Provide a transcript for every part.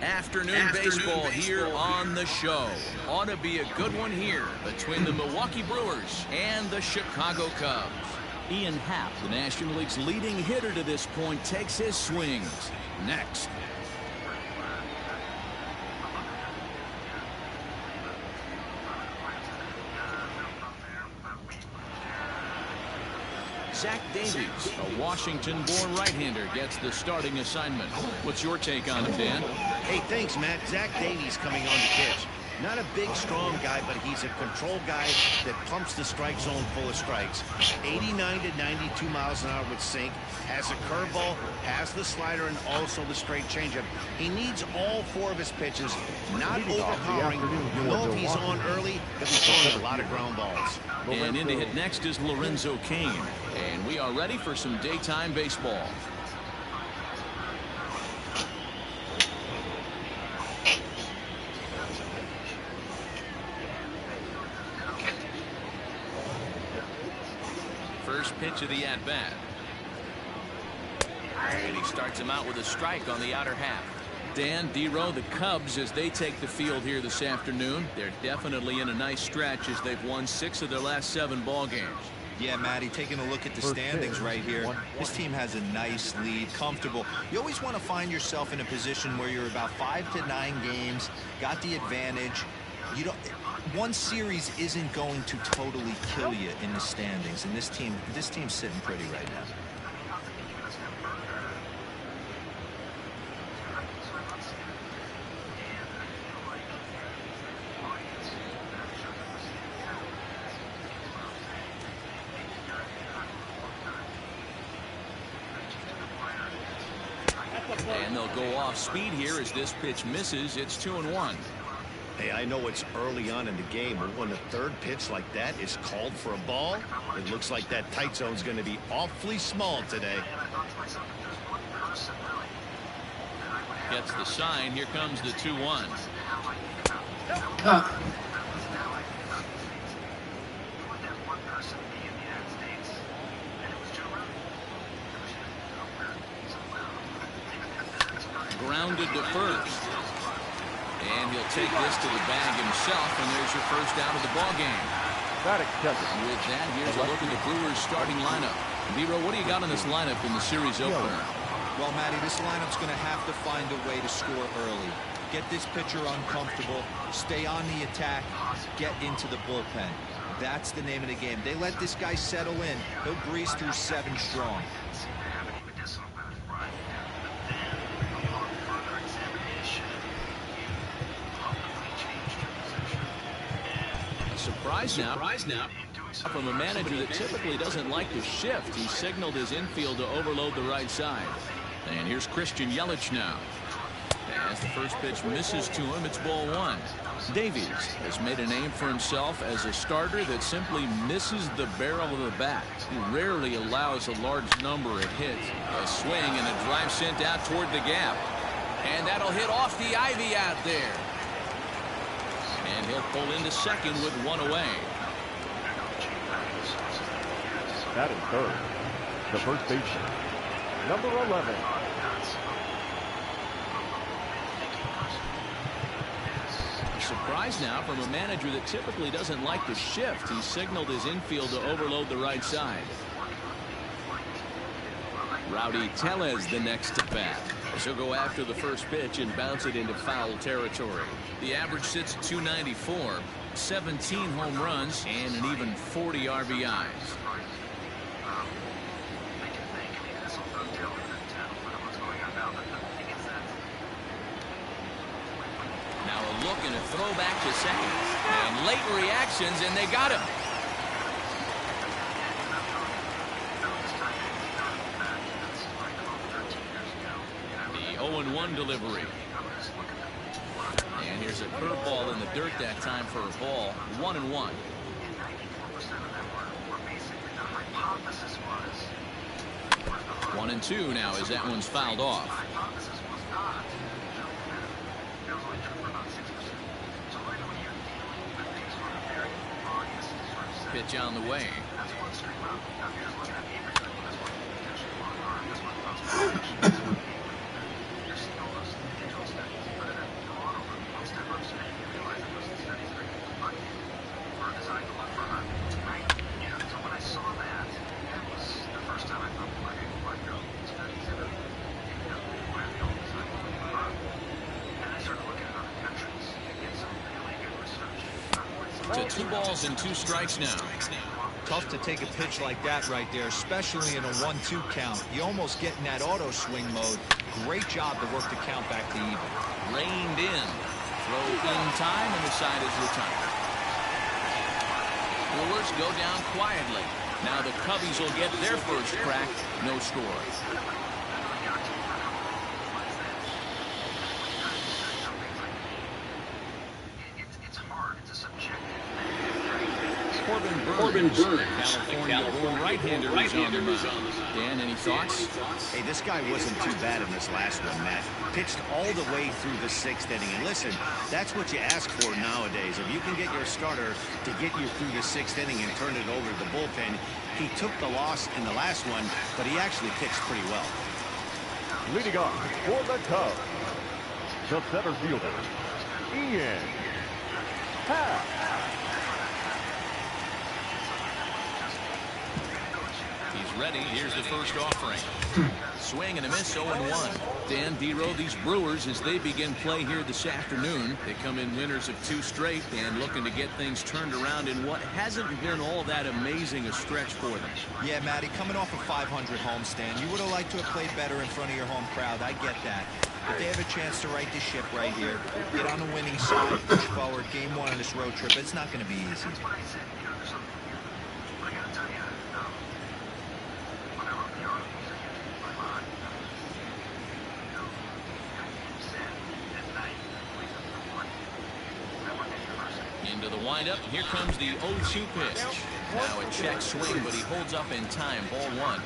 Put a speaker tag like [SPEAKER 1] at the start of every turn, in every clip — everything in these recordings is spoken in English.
[SPEAKER 1] Afternoon baseball here on the show. Ought to be a good one here between the Milwaukee Brewers and the Chicago Cubs. Ian Happ, the National League's leading hitter to this point, takes his swings. Next. Zach Davies, a Washington-born right-hander, gets the starting assignment. What's your take on him, Dan?
[SPEAKER 2] Hey, thanks, Matt. Zach Davies coming on the pitch. Not a big, strong guy, but he's a control guy that pumps the strike zone full of strikes. 89 to 92 miles an hour with sink. Has a curveball, has the slider, and also the straight changeup. He needs all four of his pitches, not overpowering. You know if he's on early, he'll be throwing a lot of ground balls.
[SPEAKER 1] And in to hit next is Lorenzo Cain. And we are ready for some daytime baseball. First pitch of the at-bat. And he starts him out with a strike on the outer half. Dan, D-Row, the Cubs, as they take the field here this afternoon, they're definitely in a nice stretch as they've won 6 of their last 7 ball games.
[SPEAKER 3] Yeah, Matty, taking a look at the standings right here, this team has a nice lead, comfortable. You always want to find yourself in a position where you're about 5 to 9 games, got the advantage. You don't. One series isn't going to totally kill you in the standings, and this team's sitting pretty right now.
[SPEAKER 1] And they'll go off speed here as this pitch misses. It's 2-1.
[SPEAKER 2] Hey, I know it's early on in the game, but when the third pitch like that is called for a ball, it looks like that tight zone's going to be awfully small today.
[SPEAKER 1] Gets the sign. Here comes the 2-1. Grounded to first. And he'll take this to the bag himself, and there's your first out of the ball game. With that, here's a look at the Brewers' starting lineup. Nero, what do you got on this lineup in the series opener?
[SPEAKER 3] Well, Matty, this lineup's going to have to find a way to score early. Get this pitcher uncomfortable, stay on the attack, get into the bullpen. That's the name of the game. They let this guy settle in. He'll breeze through 7 strong.
[SPEAKER 1] Surprise now from a manager that typically doesn't like to shift. He signaled his infield to overload the right side. And here's Christian Yelich now. As the first pitch misses to him, it's ball 1. Davies has made a name for himself as a starter that simply misses the barrel of the bat. He rarely allows a large number of hits. A swing and a drive sent out toward the gap. And that'll hit off the ivy out there. And he'll pull into second with 1 away.
[SPEAKER 4] Batting third, the first baseman, number 11.
[SPEAKER 1] A surprise now from a manager that typically doesn't like to shift. He signaled his infield to overload the right side. Rowdy Tellez the next to bat. She'll go after the first pitch and bounce it into foul territory. The average sits at 294, 17 home runs, and an even 40 RBIs. Now a look and a throw back to second. And late reactions, and they got him. The 0-1 delivery. And here's a curveball in the dirt that time for a ball. 1-1. One and two now as that one's fouled off. Pitch on the way. 2 balls and 2 strikes now.
[SPEAKER 3] Tough to take a pitch like that right there, especially in a 1-2 count. You almost get in that auto swing mode. Great job to work the count back to even.
[SPEAKER 1] Reined in. Throw in time, and the side is retired. Brewers go down quietly. Now the Cubbies will get their first crack. No score. Corbin Burns, California right-hander, is on the mound. Dan, any thoughts?
[SPEAKER 2] Hey, this guy wasn't too bad in this last one, Matt. Pitched all the way through the 6th inning. And listen, that's what you ask for nowadays. If you can get your starter to get you through the 6th inning and turn it over to the bullpen, he took the loss in the last one, but he actually pitched pretty well.
[SPEAKER 4] Leading off for the Cubs, the center fielder, Ian Happ.
[SPEAKER 1] Ready. Here's the first offering. Swing and a miss, 0-1. Dan Dero, these Brewers, as they begin play here this afternoon, they come in winners of 2 straight and looking to get things turned around in what hasn't been all that amazing a stretch for them.
[SPEAKER 3] Yeah, Matty, coming off a 500 homestand, you would have liked to have played better in front of your home crowd. I get that. But they have a chance to right the ship right here, get on the winning side, push forward, game 1 on this road trip. It's not going to be easy.
[SPEAKER 1] Into the windup. Here comes the 0-2 pitch. Now a check swing, but he holds up in time. Ball 1.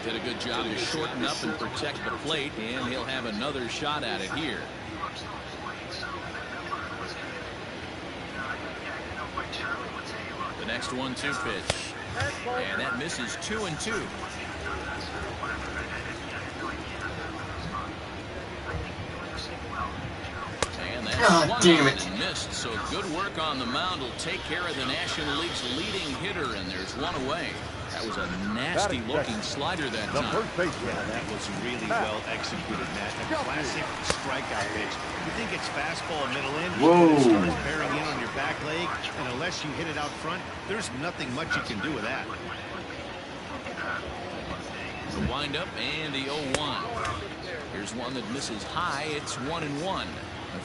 [SPEAKER 1] Did a good job to shorten up and protect the plate, and he'll have another shot at it here. The next 1-2 pitch. And that misses 2-2.
[SPEAKER 5] God damn it.
[SPEAKER 1] And missed, so good work on the mound will take care of the National League's leading hitter, and there's 1 away. That was a nasty-looking slider that time.
[SPEAKER 2] Yeah, that was really well executed, Matt. A classic strikeout pitch. You think it's fastball middle in, it starts bearing in on your back leg, and unless you hit it out front, there's nothing much you can do with that.
[SPEAKER 1] The windup and the 0-1. Here's one that misses high. It's 1-1.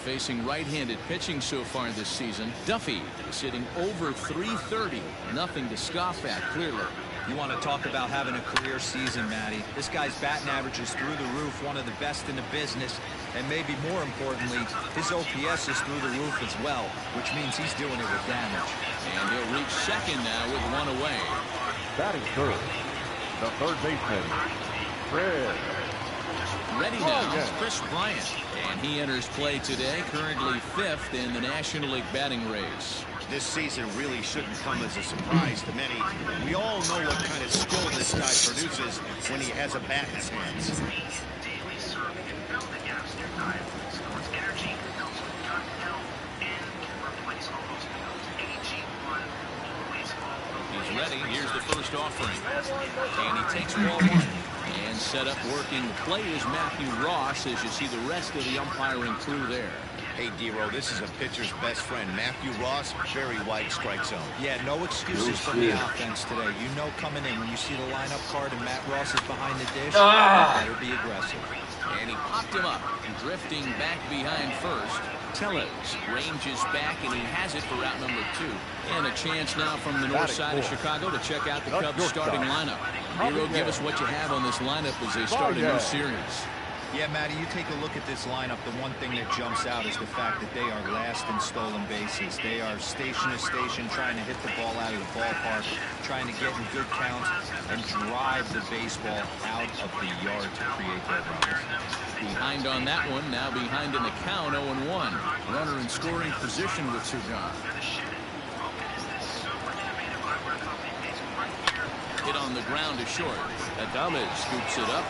[SPEAKER 1] Facing right-handed pitching so far this season, Duffy sitting over .330. Nothing to scoff at, clearly.
[SPEAKER 3] You want to talk about having a career season, Matty. This guy's batting average is through the roof, one of the best in the business, and maybe more importantly, his OPS is through the roof as well, which means he's doing it with damage.
[SPEAKER 1] And he'll reach second now with 1 away.
[SPEAKER 4] Batting third, the third baseman, Fred.
[SPEAKER 1] Ready now is Chris Bryant, and he enters play today, currently 5th in the National League batting race.
[SPEAKER 2] This season really shouldn't come as a surprise to many. We all know what kind of skill this guy produces when he has a bat in his hands.
[SPEAKER 1] He's ready. Here's the first offering. And he takes ball 1. And set up working the plate is Matthew Ross, as you see the rest of the umpiring crew there.
[SPEAKER 2] Hey, Dero, this is a pitcher's best friend. Matthew Ross, very wide strike zone.
[SPEAKER 3] Yeah, no excuses from the offense today. You know coming in when you see the lineup card and Matt Ross is behind the dish, better be aggressive.
[SPEAKER 1] And he popped him up, drifting back behind first. Tellez ranges back, and he has it for route number 2. And a chance now from the north side of Chicago to check out the Cubs starting lineup. Dero, give us what you have on this lineup as they start a new series.
[SPEAKER 3] Yeah, Matty, you take a look at this lineup. The one thing that jumps out is the fact that they are last in stolen bases. They are station to station trying to hit the ball out of the ballpark, trying to get in good counts and drive the baseball out of the yard to create their runs.
[SPEAKER 1] Behind on that one, now behind in the count, 0-1. Runner in scoring position with 2 gone. Hit on the ground to short. Davies scoops it up.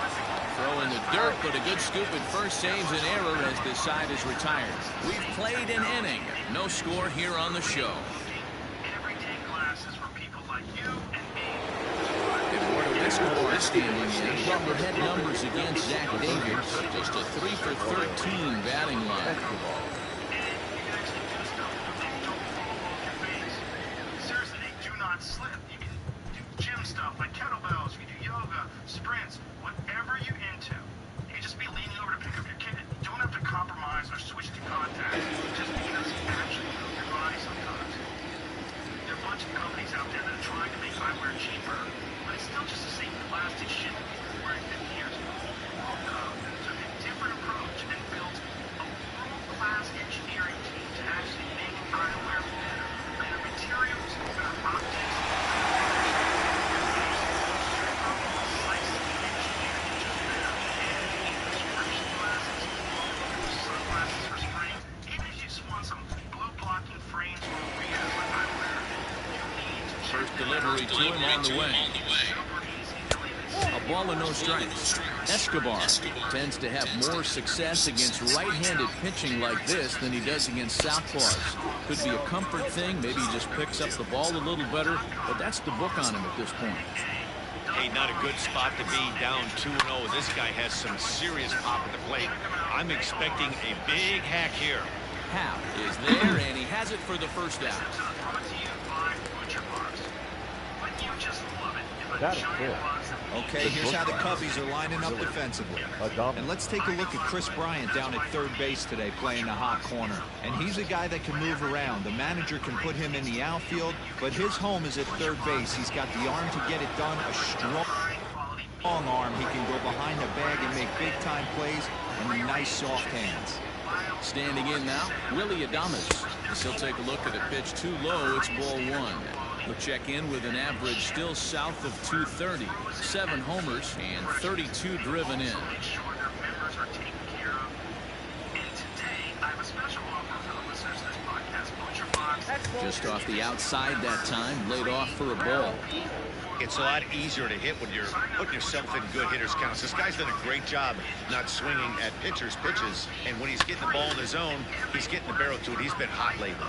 [SPEAKER 1] Throw in the dirt, but a good scoop at first saves an error as this side is retired. We've played an inning. No score here on the show. Escobar standing in. Head numbers against Zach Davies. Just a 3 for 13 batting line.
[SPEAKER 6] Seriously, do not slip. You can do gym stuff like kettlebells. You can do yoga, sprints, whatever you're into. You can just be leaning over to pick up your kid. You don't have to compromise or switch to contact just because you actually move your body sometimes. There are a bunch of companies out there that are trying to make eyewear cheaper, but it's still just the same plastic shit that people were wearing 50 years ago. Took a different approach and built a world-class engineering team to actually make eyewear better. Better materials, better optics, prescription glasses, sunglasses for spring. Even if you just want some blue-blocking frames for weird eyewear, you need to check
[SPEAKER 1] First delivery to him on the way. A ball and no strikes. Escobar tends to have more success against right-handed pitching like this than he does against southpaws. Could be a comfort thing. Maybe he just picks up the ball a little better, but that's the book on him at this point.
[SPEAKER 2] Hey, not a good spot to be, down 2-0. This guy has some serious pop at the plate. I'm expecting a big hack here.
[SPEAKER 1] Hap is there, and he has it for the first out.
[SPEAKER 4] That is it.
[SPEAKER 3] Okay, here's how the Cubbies are lining up defensively. And let's take a look at Chris Bryant down at third base today playing the hot corner. And he's a guy that can move around. The manager can put him in the outfield, but his home is at third base. He's got the arm to get it done, a strong arm. He can go behind the bag and make big-time plays, and nice soft hands.
[SPEAKER 1] Standing in now, Willie Davies. As he'll take a look at a pitch too low, it's ball one. He'll check in with an average still south of 230, 7 homers, and 32 driven in. Just off the outside that time, laid off for a ball.
[SPEAKER 2] It's a lot easier to hit when you're putting yourself in good hitters' counts. This guy's done a great job not swinging at pitchers' pitches, and when he's getting the ball in his zone, he's getting the barrel to it. He's been hot lately.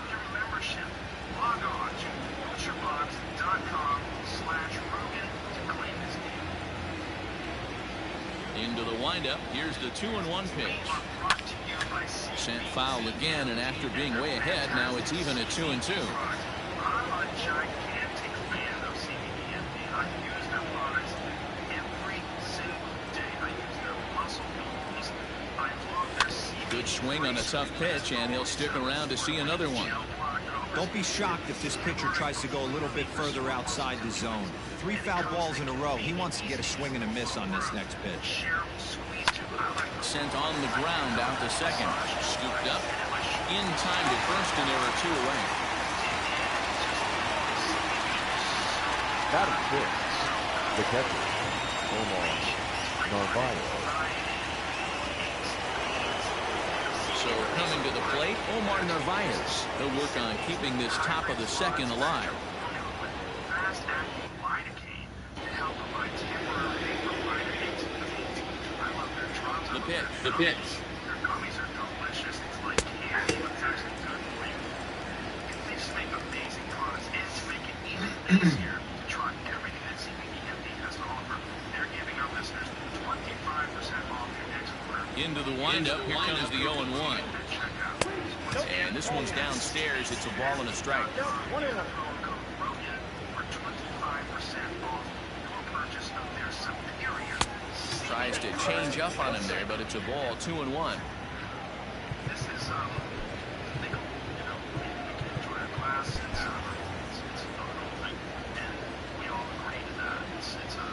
[SPEAKER 1] Into the windup. Here's the 2-1 pitch. Sent foul again, and after being way ahead, now it's even at 2-2. Good swing on a tough pitch, and he'll stick around to see another one.
[SPEAKER 3] Don't be shocked if this pitcher tries to go a little bit further outside the zone. 3 foul balls in a row. He wants to get a swing and a miss on this next pitch.
[SPEAKER 1] Sent on the ground out to second. Scooped up. In time to first, and there are 2 away.
[SPEAKER 4] That is it. The catcher, Omar Narvaez.
[SPEAKER 1] So coming to the plate, Omar Narvaez. He'll work on keeping this top of the second alive. The pitch. Into the windup. Here comes the 0-1. And this one's downstairs. It's a ball and a strike. Tries to change up on him there, but it's a ball. 2-1.
[SPEAKER 6] This is enjoy a class. It's a phenomenal thing, and we all agree to that. It's a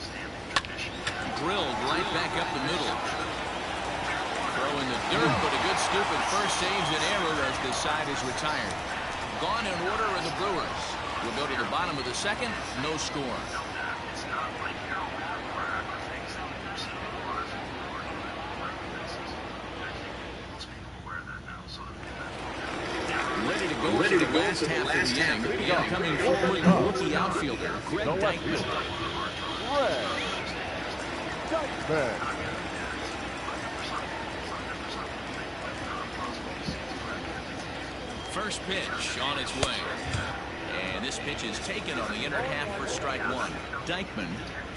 [SPEAKER 6] standing tradition.
[SPEAKER 1] Drilled right back up the middle. Throw in the dirt, but a good scoop at first saves an error as the side is retired. Gone in order are the Brewers. We'll go to the bottom of the second. No score. Ready to go last half of the inning. And coming forward, the rookie outfielder, Greg Davies. First pitch on its way. And this pitch is taken on the inner half for strike one. Dykeman,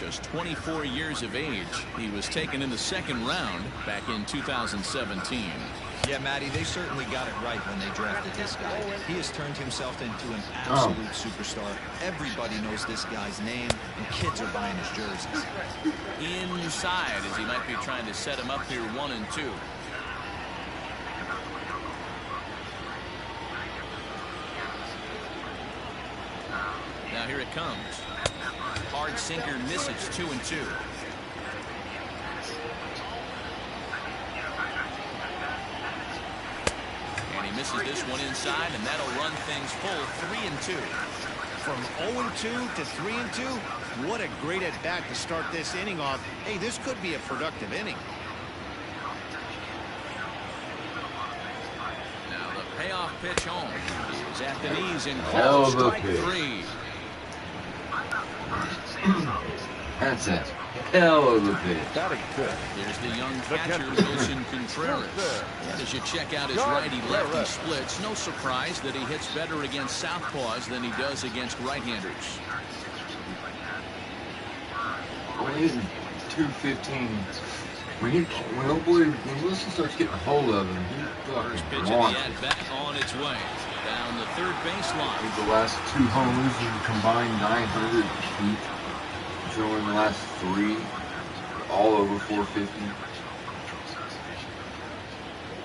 [SPEAKER 1] just 24 years of age. He was taken in the second round back in 2017.
[SPEAKER 3] Yeah, Matty, they certainly got it right when they drafted this guy. He has turned himself into an absolute superstar. Everybody knows this guy's name, and kids are buying his jerseys.
[SPEAKER 1] Inside, as he might be trying to set him up here 1-2. Now here it comes. Hard sinker misses 2-2. And he misses this one inside, and that'll run things full 3-2.
[SPEAKER 2] From 0-2 to 3-2, what a great at-bat to start this inning off. Hey, this could be a productive inning.
[SPEAKER 1] Now the payoff pitch home is at the knees and called strike three.
[SPEAKER 5] That's it. Hell of a pitch.
[SPEAKER 1] There's the young catcher, Wilson Contreras. And as you check out his righty-lefty splits, no surprise that he hits better against southpaws than he does against right-handers.
[SPEAKER 5] When he's 215, when Wilson starts getting a hold of him, he
[SPEAKER 1] First pitch of the at-bat on its way. Down the third baseline.
[SPEAKER 5] The last 2 homers and combined 900 feet. Showing the last 3, all over 450.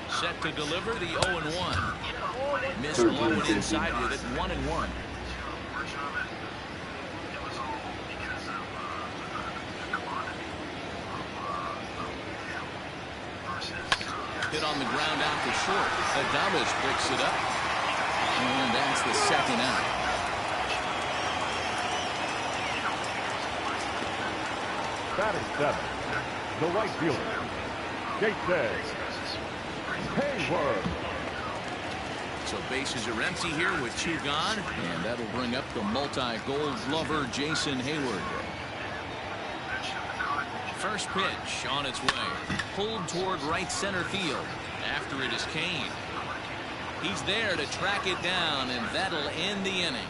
[SPEAKER 1] Set to deliver the 0-1. Missed low and inside with it, 1-1. Hit on the ground out to short. Davies picks it up. And that's the second out.
[SPEAKER 4] Batting 7, the right fielder, Davies. Hayward.
[SPEAKER 1] So bases are empty here with 2 gone, and that'll bring up the multi-gold glover Jason Hayward. First pitch on its way, pulled toward right center field. After it is Kane. He's there to track it down, and that'll end the inning.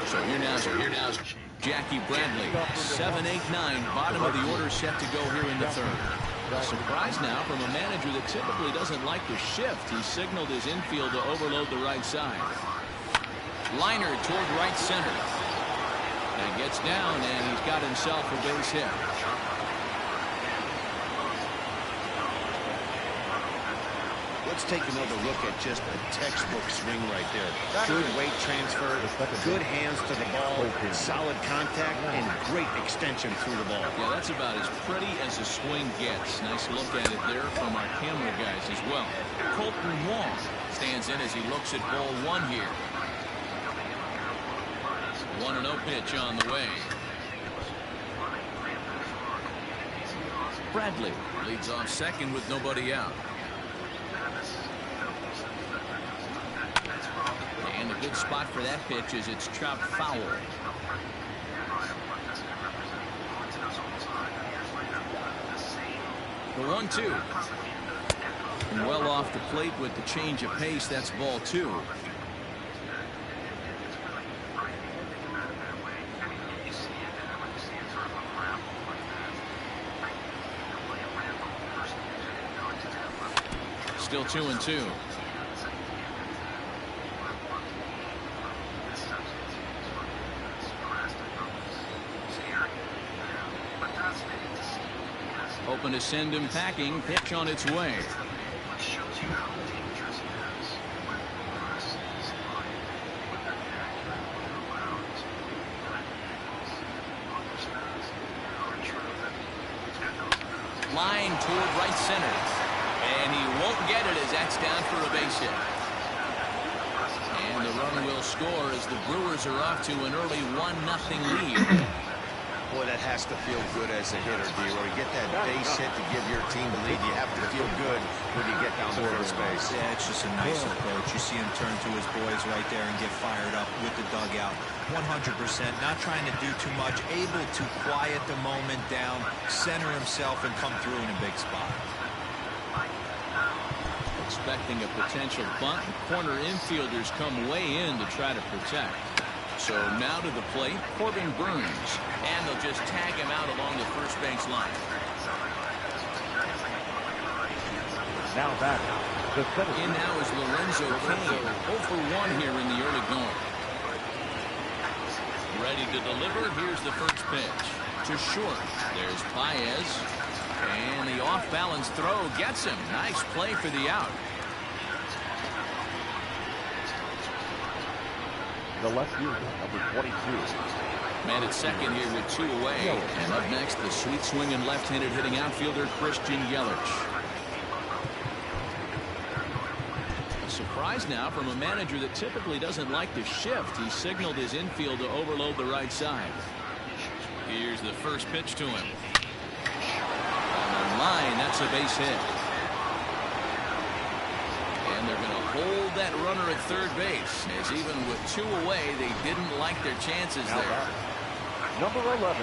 [SPEAKER 1] So here now Jackie Bradley, 7, 8, 9, bottom of the order set to go here in the third. A surprise now from a manager that typically doesn't like to shift. He signaled his infield to overload the right side. Liner toward right center. And gets down, and he's got himself a base hit.
[SPEAKER 2] Let's take another look at just a textbook swing right there. Good weight transfer, good hands to the ball, solid contact, and great extension through the ball.
[SPEAKER 1] Yeah, that's about as pretty as a swing gets. Nice look at it there from our camera guys as well. Colton Wong stands in as he looks at ball 1 here. 1-0 pitch on the way. Bradley leads off second with nobody out. And a good spot for that pitch is it's chopped foul. The 1-2. And well off the plate with the change of pace. That's ball 2. Still 2-2. Open to send him packing. Pitch on its way. Line toward right center. And he won't get it as that's down for a base hit. And the run will score as the Brewers are off to an early 1-0 lead.
[SPEAKER 2] Boy, that has to feel good as a hitter, D-Roy. You get that base hit to give your team the lead. You have to feel good when you get down to first base.
[SPEAKER 3] Yeah, it's just a nice approach. You see him turn to his boys right there and get fired up with the dugout. 100%, not trying to do too much, able to quiet the moment down, center himself, and come through in a big spot.
[SPEAKER 1] expecting a potential bunt. Corner infielders come way in to try to protect. So now to the plate, Corbin Burns. And they'll just tag him out along the first base line.
[SPEAKER 4] Now back.
[SPEAKER 1] In now is Lorenzo Cain. 0 for 1 here in the early going. Ready to deliver. Here's the first pitch. To short. There's Baez. And the off-balance throw gets him. Nice play for the out.
[SPEAKER 4] The left fielder, number 22.
[SPEAKER 1] Man at second here with 2 away. And up next, the sweet swinging left-handed hitting outfielder Christian Yelich. A surprise now from a manager that typically doesn't like to shift. He signaled his infield to overload the right side. Here's the first pitch to him. On the line, that's a base hit. And they're going to hold that runner at third base, as even with 2 away, they didn't like their chances there.
[SPEAKER 4] Number 11.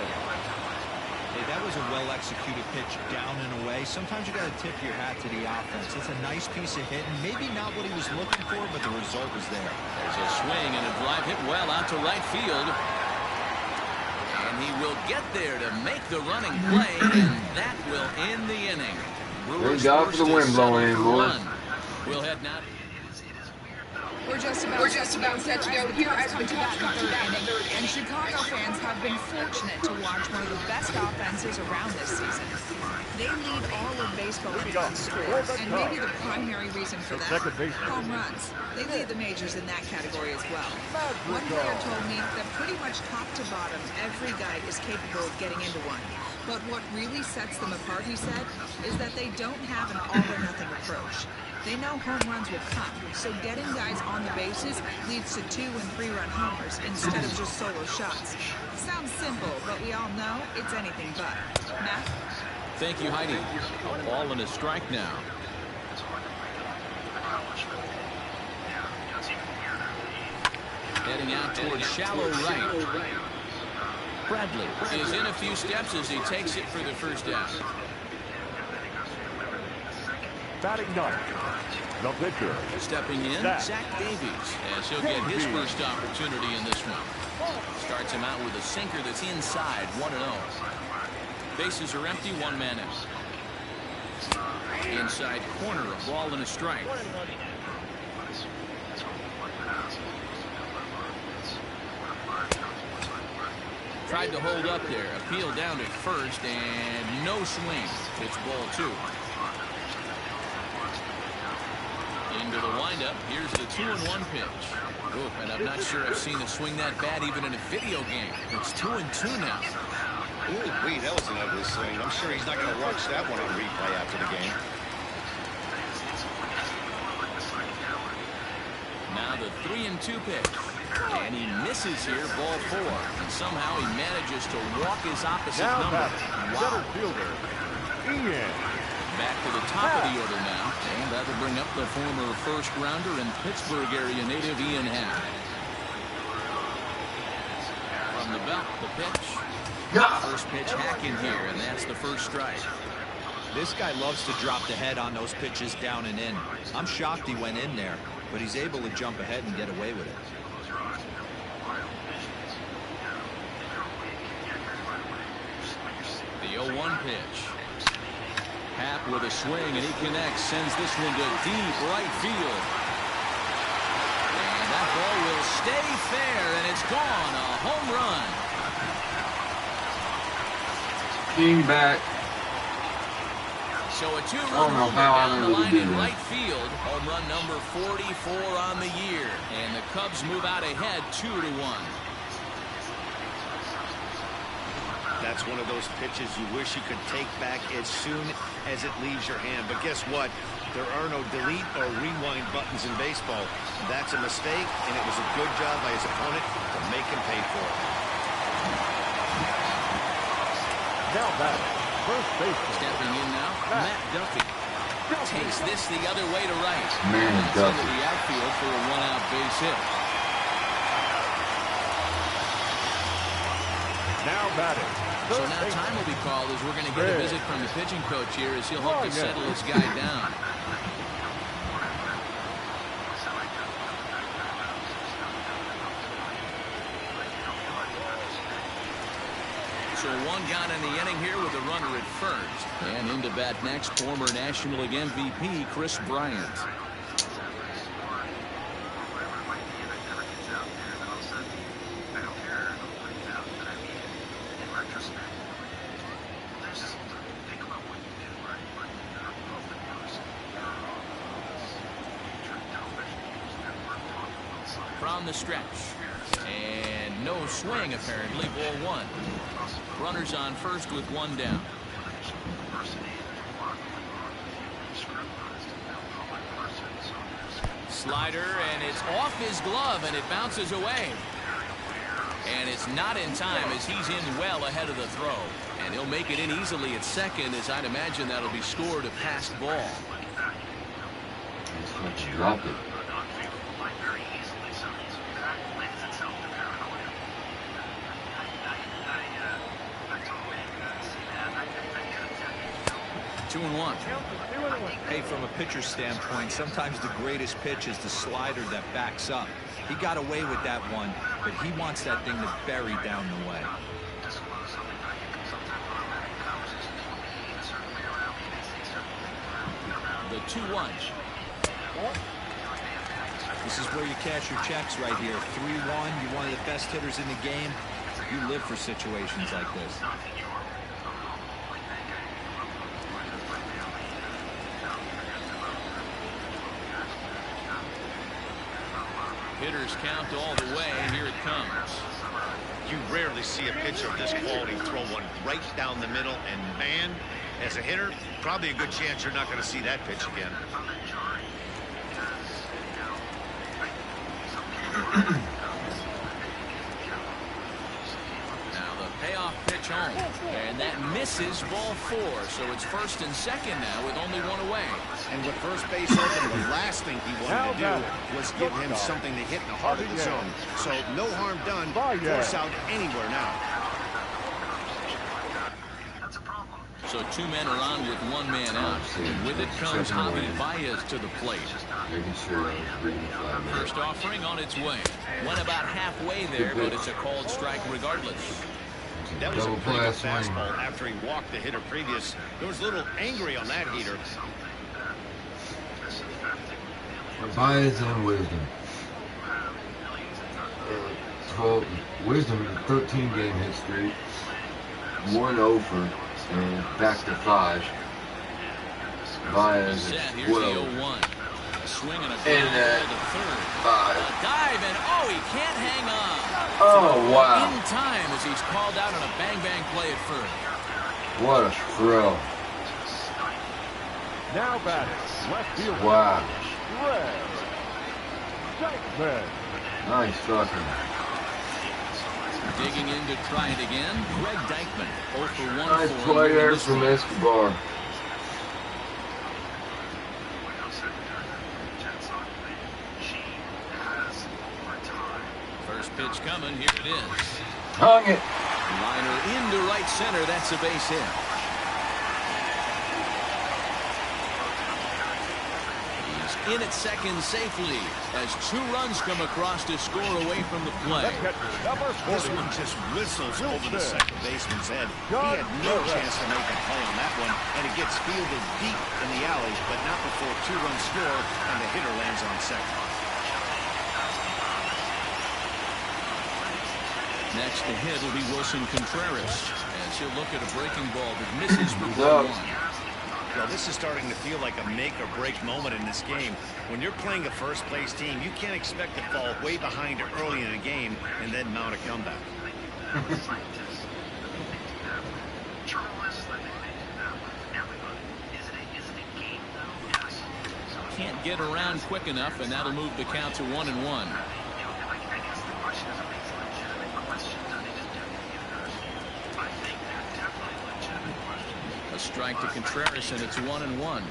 [SPEAKER 3] Hey, that was a well-executed pitch down and away. Sometimes you got to tip your hat to the offense. It's a nice piece of hitting. Maybe not what he was looking for, but the result was there.
[SPEAKER 1] There's a swing and a drive hit well out to right field. And he will get there to make the running play, and that will end the inning.
[SPEAKER 5] Thank God for the wind blowing in, boys.
[SPEAKER 1] We'll head now.
[SPEAKER 7] We're just about set to go here as we come to that third inning. And Chicago fans have been fortunate to watch one of the best offenses around this season. They lead all of baseball in scores, and maybe the primary reason for that, home runs. They lead the majors in that category as well. One player told me that pretty much top to bottom, every guy is capable of getting into one. But what really sets them apart, he said, is that they don't have an all-or-nothing approach. They know home runs will come, so getting guys on the bases leads to 2- and 3-run homers instead of just solo shots. Sounds simple, but we all know it's anything but. Matt?
[SPEAKER 1] Thank you, Heidi. A ball and a strike now. Heading out towards shallow right. Bradley is in a few steps as he takes it for the first out.
[SPEAKER 4] Batting ninth, the pitcher.
[SPEAKER 1] Stepping in, Zach Davies, as he'll get his first opportunity in this one. Starts him out with a sinker that's inside, 1-0. Bases are empty, 1 man out. Inside corner, a ball and a strike. Tried to hold up there, appeal down at first, and no swing. It's ball 2. Into the windup. Here's the 2-1 pitch. Ooh, and I'm not sure I've seen a swing that bad even in a video game. It's 2-2 now.
[SPEAKER 2] Ooh, wait, that was an ugly swing. I'm sure he's not going to watch that one on replay after the game.
[SPEAKER 1] Now the 3-2 pitch. And he misses here, ball 4. And somehow he manages to walk his opposite number. Wow.
[SPEAKER 4] Fielder, Ian.
[SPEAKER 1] Back to the top of the order now. And that'll bring up the former first-rounder and Pittsburgh area native Ian Happ. From the belt, the pitch. First pitch hack in here, and that's the first strike.
[SPEAKER 3] This guy loves to drop the head on those pitches down and in. I'm shocked he went in there, but he's able to jump ahead and get away with it.
[SPEAKER 1] The 0-1 pitch. Happ with a swing, and he connects, sends this one to deep right field. And that ball will stay fair, and it's gone. A home run.
[SPEAKER 5] King back.
[SPEAKER 1] So a 2-run homer down the line in right field. Home run number 44 on the year. And the Cubs move out ahead 2-1.
[SPEAKER 2] That's one of those pitches you wish you could take back as soon as it leaves your hand. But guess what? There are no delete or rewind buttons in baseball. That's a mistake, and it was a good job by his opponent to make him pay for it.
[SPEAKER 4] Now back, first baseman.
[SPEAKER 1] Stepping in now, Matt Duffy. Takes this the other way to right.
[SPEAKER 5] Man,
[SPEAKER 1] Into the outfield for a 1-out base hit.
[SPEAKER 4] Now batting.
[SPEAKER 1] So now time will be called as we're going to get a visit from the pitching coach here as he'll hope to settle this guy down. So one gone in the inning here with a runner at first. And into bat next, former National League MVP Chris Bryant. From the stretch. And no swing, apparently. Ball one. Runners on first with one down. Slider, and it's off his glove, and it bounces away. And it's not in time as he's in well ahead of the throw. And he'll make it in easily at second, as I'd imagine that'll be scored a passed ball.
[SPEAKER 5] He's going to drop it. Two and one.
[SPEAKER 3] Hey, from a pitcher's standpoint, sometimes the greatest pitch is the slider that backs up. He got away with that one, but he wants that thing to bury down the way.
[SPEAKER 1] The 2-1.
[SPEAKER 3] This is where you cash your checks right here. 3-1. You're one of the best hitters in the game. You live for situations like this.
[SPEAKER 1] Hitters count all the way, and here it comes.
[SPEAKER 2] You rarely see a pitcher of this quality throw one right down the middle, and man, as a hitter, probably a good chance you're not going to see that pitch again.
[SPEAKER 1] Now the payoff pitch home, and that misses ball four, so it's first and second now with only one away.
[SPEAKER 2] And with first base open, the last thing he wanted to do was give him something to hit in the heart of the zone. So no harm done. Force out anywhere now.
[SPEAKER 1] So two men are on with one man out. And with it comes Javi Baez to the plate. First offering on its way. Went about halfway there, but it's a called strike regardless.
[SPEAKER 2] That was a pretty good fastball after he walked the hitter previous. There was a little angry on that heater.
[SPEAKER 5] Baez and Wisdom. 12, Wisdom 13-game hit streak. 1 over and back to 5. Baez is 12.
[SPEAKER 1] Swing and a
[SPEAKER 5] and
[SPEAKER 1] to third.
[SPEAKER 5] 5.
[SPEAKER 1] A dive and he can't hang on.
[SPEAKER 5] Oh wow!
[SPEAKER 1] In time as he's called out on a bang play at first.
[SPEAKER 5] What a throw!
[SPEAKER 4] Now batting, left field.
[SPEAKER 5] Wow!
[SPEAKER 4] Red. Dykeman.
[SPEAKER 5] Nice talking.
[SPEAKER 1] Digging in to try it again. Greg Dykeman, 0 for 1.
[SPEAKER 5] Nice play there from Escobar.
[SPEAKER 1] First pitch coming. Here it is.
[SPEAKER 5] Hung it.
[SPEAKER 1] Liner into right center. That's a base hit. He's in at second safely as 2 runs come across to score away from the play.
[SPEAKER 2] This one just whistles over the second baseman's head. He had no chance to make a play on that one, and it gets fielded deep in the alley, but not before 2 runs score and the hitter lands on second.
[SPEAKER 1] Next to hit will be Wilson Contreras as he'll look at a breaking ball that misses for ball 1.
[SPEAKER 2] Well, this is starting to feel like a make-or-break moment in this game. When you're playing a first-place team, you can't expect to fall way behind early in a game and then mount a comeback.
[SPEAKER 1] Can't get around quick enough, and that'll move the count to 1-1. A strike to Contreras, and it's 1-1.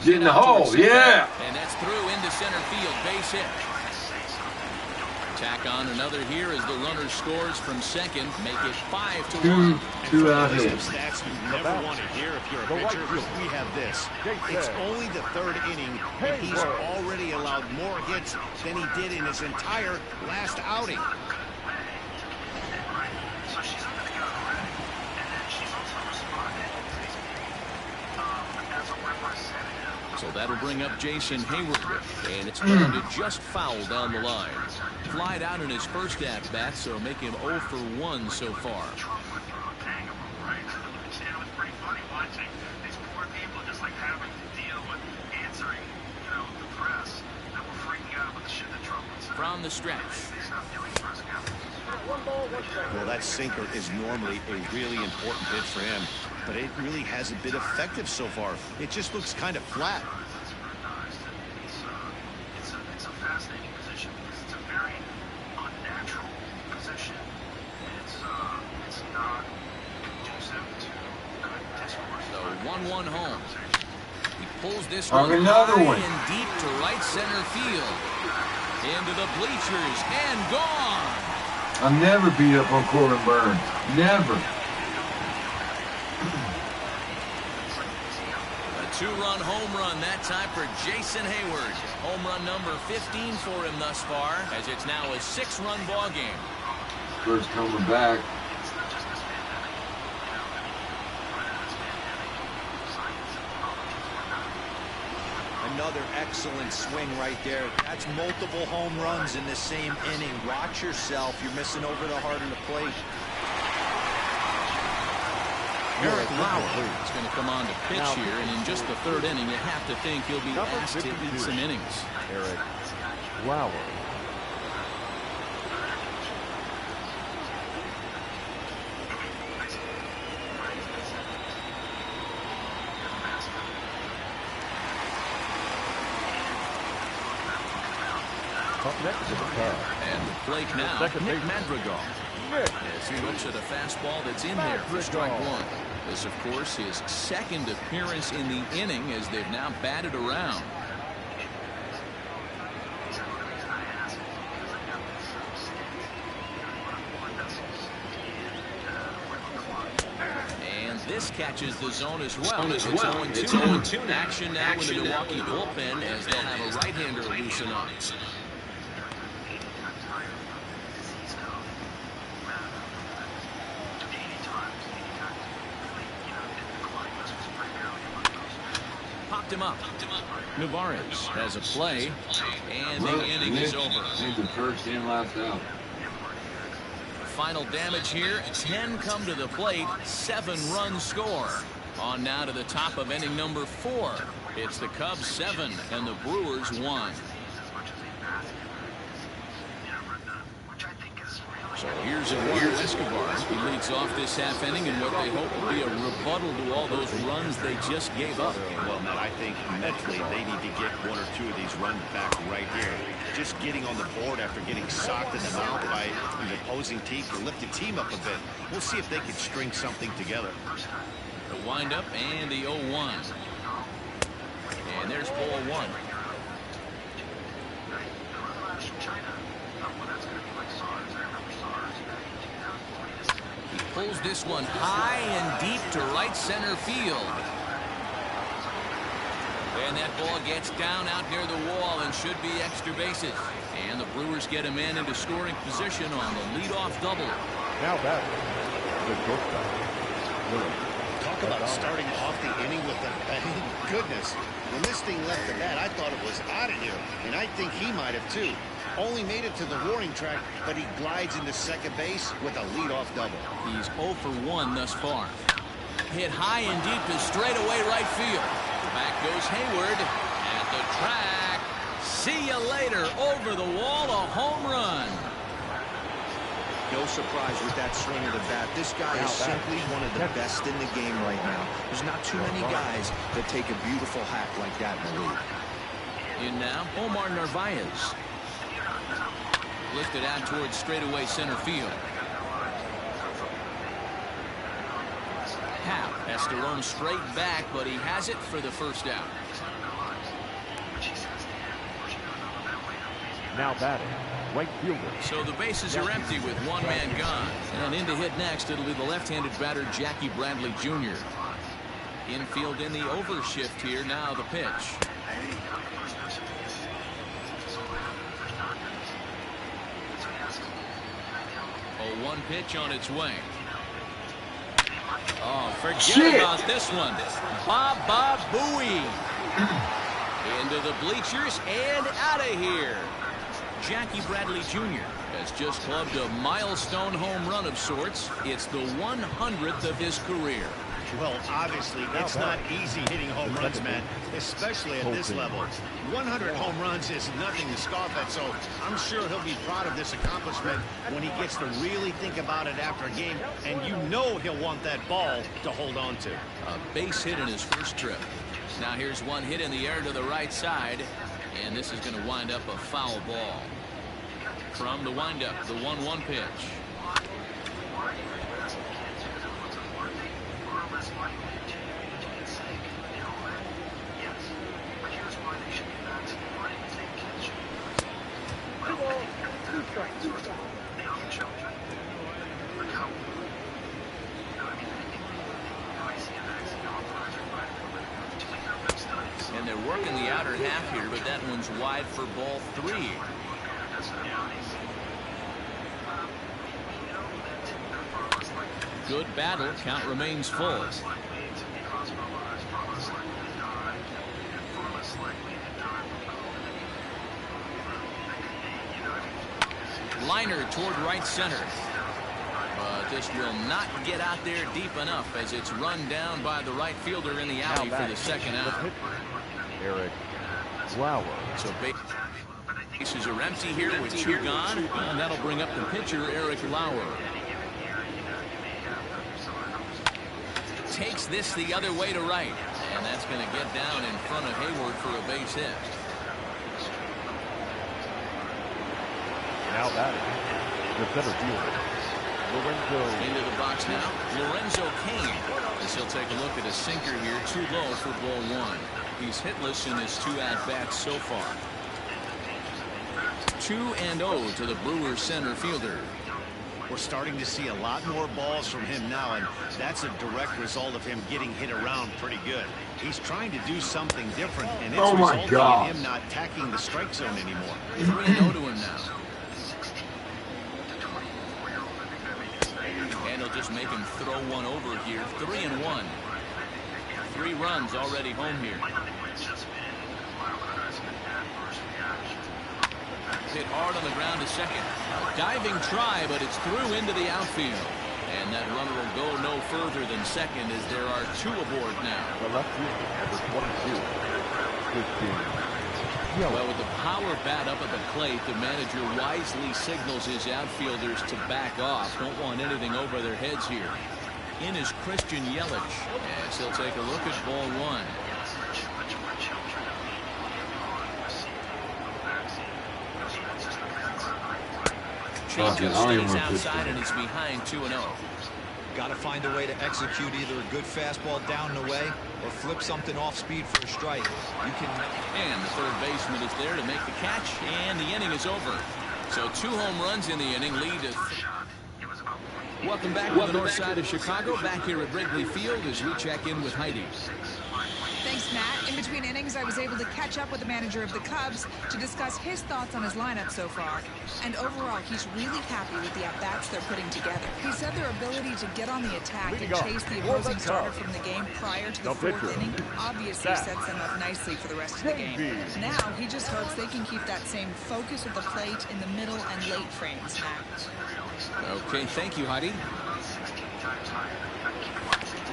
[SPEAKER 5] Get in the hole, yeah!
[SPEAKER 1] And that's through into center field, base hit. Tack on another here as the runner scores from second, make it 5-1.
[SPEAKER 5] Two out hits.
[SPEAKER 2] Stats you never want to hear if you're a pitcher. We have this. It's only the 3rd inning, and he's already allowed more hits than he did in his entire last outing.
[SPEAKER 1] So that'll bring up Jason Hayward, and it's going to just foul down the line. Flied out in his first at-bat, so make him 0 for 1 so far. From the stretch.
[SPEAKER 2] Well, that sinker is normally a really important pitch for him, but it really hasn't been effective so far. It just looks kind of flat.
[SPEAKER 6] It's a fascinating position because it's a very unnatural position. It's not conducive to good discourse.
[SPEAKER 1] So 1-1 home. He pulls this one
[SPEAKER 5] another
[SPEAKER 1] high
[SPEAKER 5] one.
[SPEAKER 1] and deep to right center field. Into the bleachers and gone.
[SPEAKER 5] I'll never beat up on Corbin Burns. Never.
[SPEAKER 1] A 2-run home run that time for Jason Hayward. Home run number 15 for him thus far, as it's now a 6-run ball game.
[SPEAKER 5] First coming back.
[SPEAKER 3] Another excellent swing right there. That's multiple home runs in the same inning. Watch yourself. You're missing over the heart of the plate.
[SPEAKER 1] Eric Lauer is going to come on to pitch here, and in just the 3rd inning, you have to think he'll be asked to eat some innings.
[SPEAKER 4] Eric Lauer. Up next to the Cubs.
[SPEAKER 1] And the plate now, Nick Madrigal. As he looks at a fastball that's in there for strike 1. This, of course, his 2nd appearance in the inning as they've now batted around. And this catches the zone as well. It's 0-2 action now in the Milwaukee bullpen as they'll have a right-hander loosen up. Popped him up. Navarez has a play, and the inning is over.
[SPEAKER 5] The first and last out.
[SPEAKER 1] Final damage here. 10 come to the plate. 7-run score. On now to the top of inning number 4. It's the Cubs 7 and the Brewers 1. So here's Eduardo Escobar. He leads off this half inning in what they hope will be a rebuttal to all those runs they just gave up.
[SPEAKER 2] Well, Matt, I think mentally they need to get 1 or 2 of these runs back right here. Just getting on the board after getting socked in the mouth by the opposing team to lift the team up a bit. We'll see if they can string something together.
[SPEAKER 1] The windup and the 0-1. And there's ball 1. Pulls this one high and deep to right center field. And that ball gets down out near the wall and should be extra bases. And the Brewers get a man into scoring position on the leadoff double.
[SPEAKER 4] Now back. The shortstop.
[SPEAKER 2] Talk about starting off the inning with a bang. Goodness. When this thing left the bat, I thought it was out of here. And I think he might have too. Only made it to the warning track, but he glides into second base with a leadoff double.
[SPEAKER 1] He's 0 for 1 thus far. Hit high and deep to straightaway right field. Back goes Hayward at the track. See you later. Over the wall, a home run.
[SPEAKER 3] No surprise with that swing of the bat. This guy is simply one of the best in the game right now. There's not too many guys that take a beautiful hack like that in the league.
[SPEAKER 1] In now, Omar Narvaez. Lifted out towards straightaway center field. Hap has to roam straight back, but he has it for the first out.
[SPEAKER 4] Now batting. Right fielder.
[SPEAKER 1] So the bases are empty with 1 man gone. And in to hit next, it'll be the left-handed batter Jackie Bradley Jr. Infield in the overshift here. Now the pitch. A 1 pitch on its way. Oh, forget about this one. Bob Booey. Into the bleachers and out of here. Jackie Bradley Jr. has just clubbed a milestone home run of sorts. It's the 100th of his career.
[SPEAKER 2] Well, obviously, it's not easy hitting home runs, man, especially at this level. 100 home runs is nothing to scoff at, so I'm sure he'll be proud of this accomplishment when he gets to really think about it after a game, and you know he'll want that ball to hold on to.
[SPEAKER 1] A base hit in his first trip. Now here's one hit in the air to the right side, and this is going to wind up a foul ball. From the windup, the 1-1 pitch. And they're working the outer half here, but that one's wide for ball 3. Good battle. Count remains full. Liner toward right center. But this will not get out there deep enough as it's run down by the right fielder in the alley for the second out.
[SPEAKER 4] Eric Lauer.
[SPEAKER 1] So bases are empty here with 2 gone, and that'll bring up the pitcher, Eric Lauer. Takes this the other way to right, and that's going to get down in front of Hayward for a base hit.
[SPEAKER 4] Now batting, the center fielder, Lorenzo.
[SPEAKER 1] Into the box now, Lorenzo Kane. As he'll take a look at a sinker here, too low for ball 1. He's hitless in his 2 at-bats so far. 2-0 to the Brewers center fielder.
[SPEAKER 2] We're starting to see a lot more balls from him now, and that's a direct result of him getting hit around pretty good. He's trying to do something different, and it's resulting in him not attacking the strike zone anymore.
[SPEAKER 1] 3-0 to him now. And he'll just make him throw one over here. 3-1. 3 runs already home here. Hit hard on the ground to second. Diving try, but it's through into the outfield. And that runner will go no further than second as there are 2 aboard now.
[SPEAKER 4] The left fielder, number 22.
[SPEAKER 1] Well, with the power bat up at the plate, the manager wisely signals his outfielders to back off. Don't want anything over their heads here. In is Christian Yelich, as he'll take a look at ball 1. Changes stays outside and it's behind 2-0.
[SPEAKER 3] Got to find a way to execute either a good fastball down and away or flip something off speed for a strike. You can.
[SPEAKER 1] And the third baseman is there to make the catch, and the inning is over. So 2 home runs in the inning lead to. Welcome back to the north side of Chicago, back here at Wrigley Field as we check in with Heidi.
[SPEAKER 7] Thanks, Matt. In between innings, I was able to catch up with the manager of the Cubs to discuss his thoughts on his lineup so far. And overall, he's really happy with the at-bats they're putting together. He said their ability to get on the attack and chase the opposing starter from the game prior to the 4th inning obviously sets them up nicely for the rest of the game. Now, he just hopes they can keep that same focus at the plate in the middle and late frames, Matt.
[SPEAKER 1] Okay, thank you, Heidi.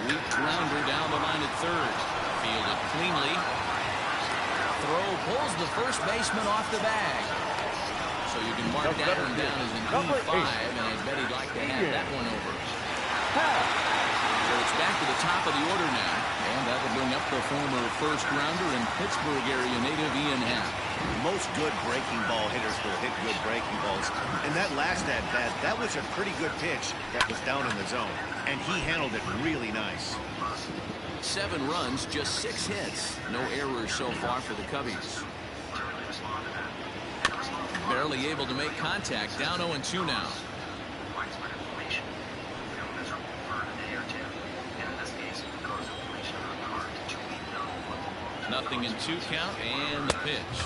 [SPEAKER 1] Weak grounder down the line at third. Fielded cleanly. Throw pulls the first baseman off the bag. So you can mark that one down as an E5, and I bet he'd like to have that one over. So it's back to the top of the order now, and that will bring up the former first rounder and Pittsburgh area native Ian Happ.
[SPEAKER 2] Most good breaking ball hitters will hit good breaking balls, and that last at-bat, that was a pretty good pitch that was down in the zone, and he handled it really nice.
[SPEAKER 1] 7 runs, just 6 hits. No errors so far for the Cubbies. Barely able to make contact. Down 0-2 now. Nothing in 2 count, and the pitch.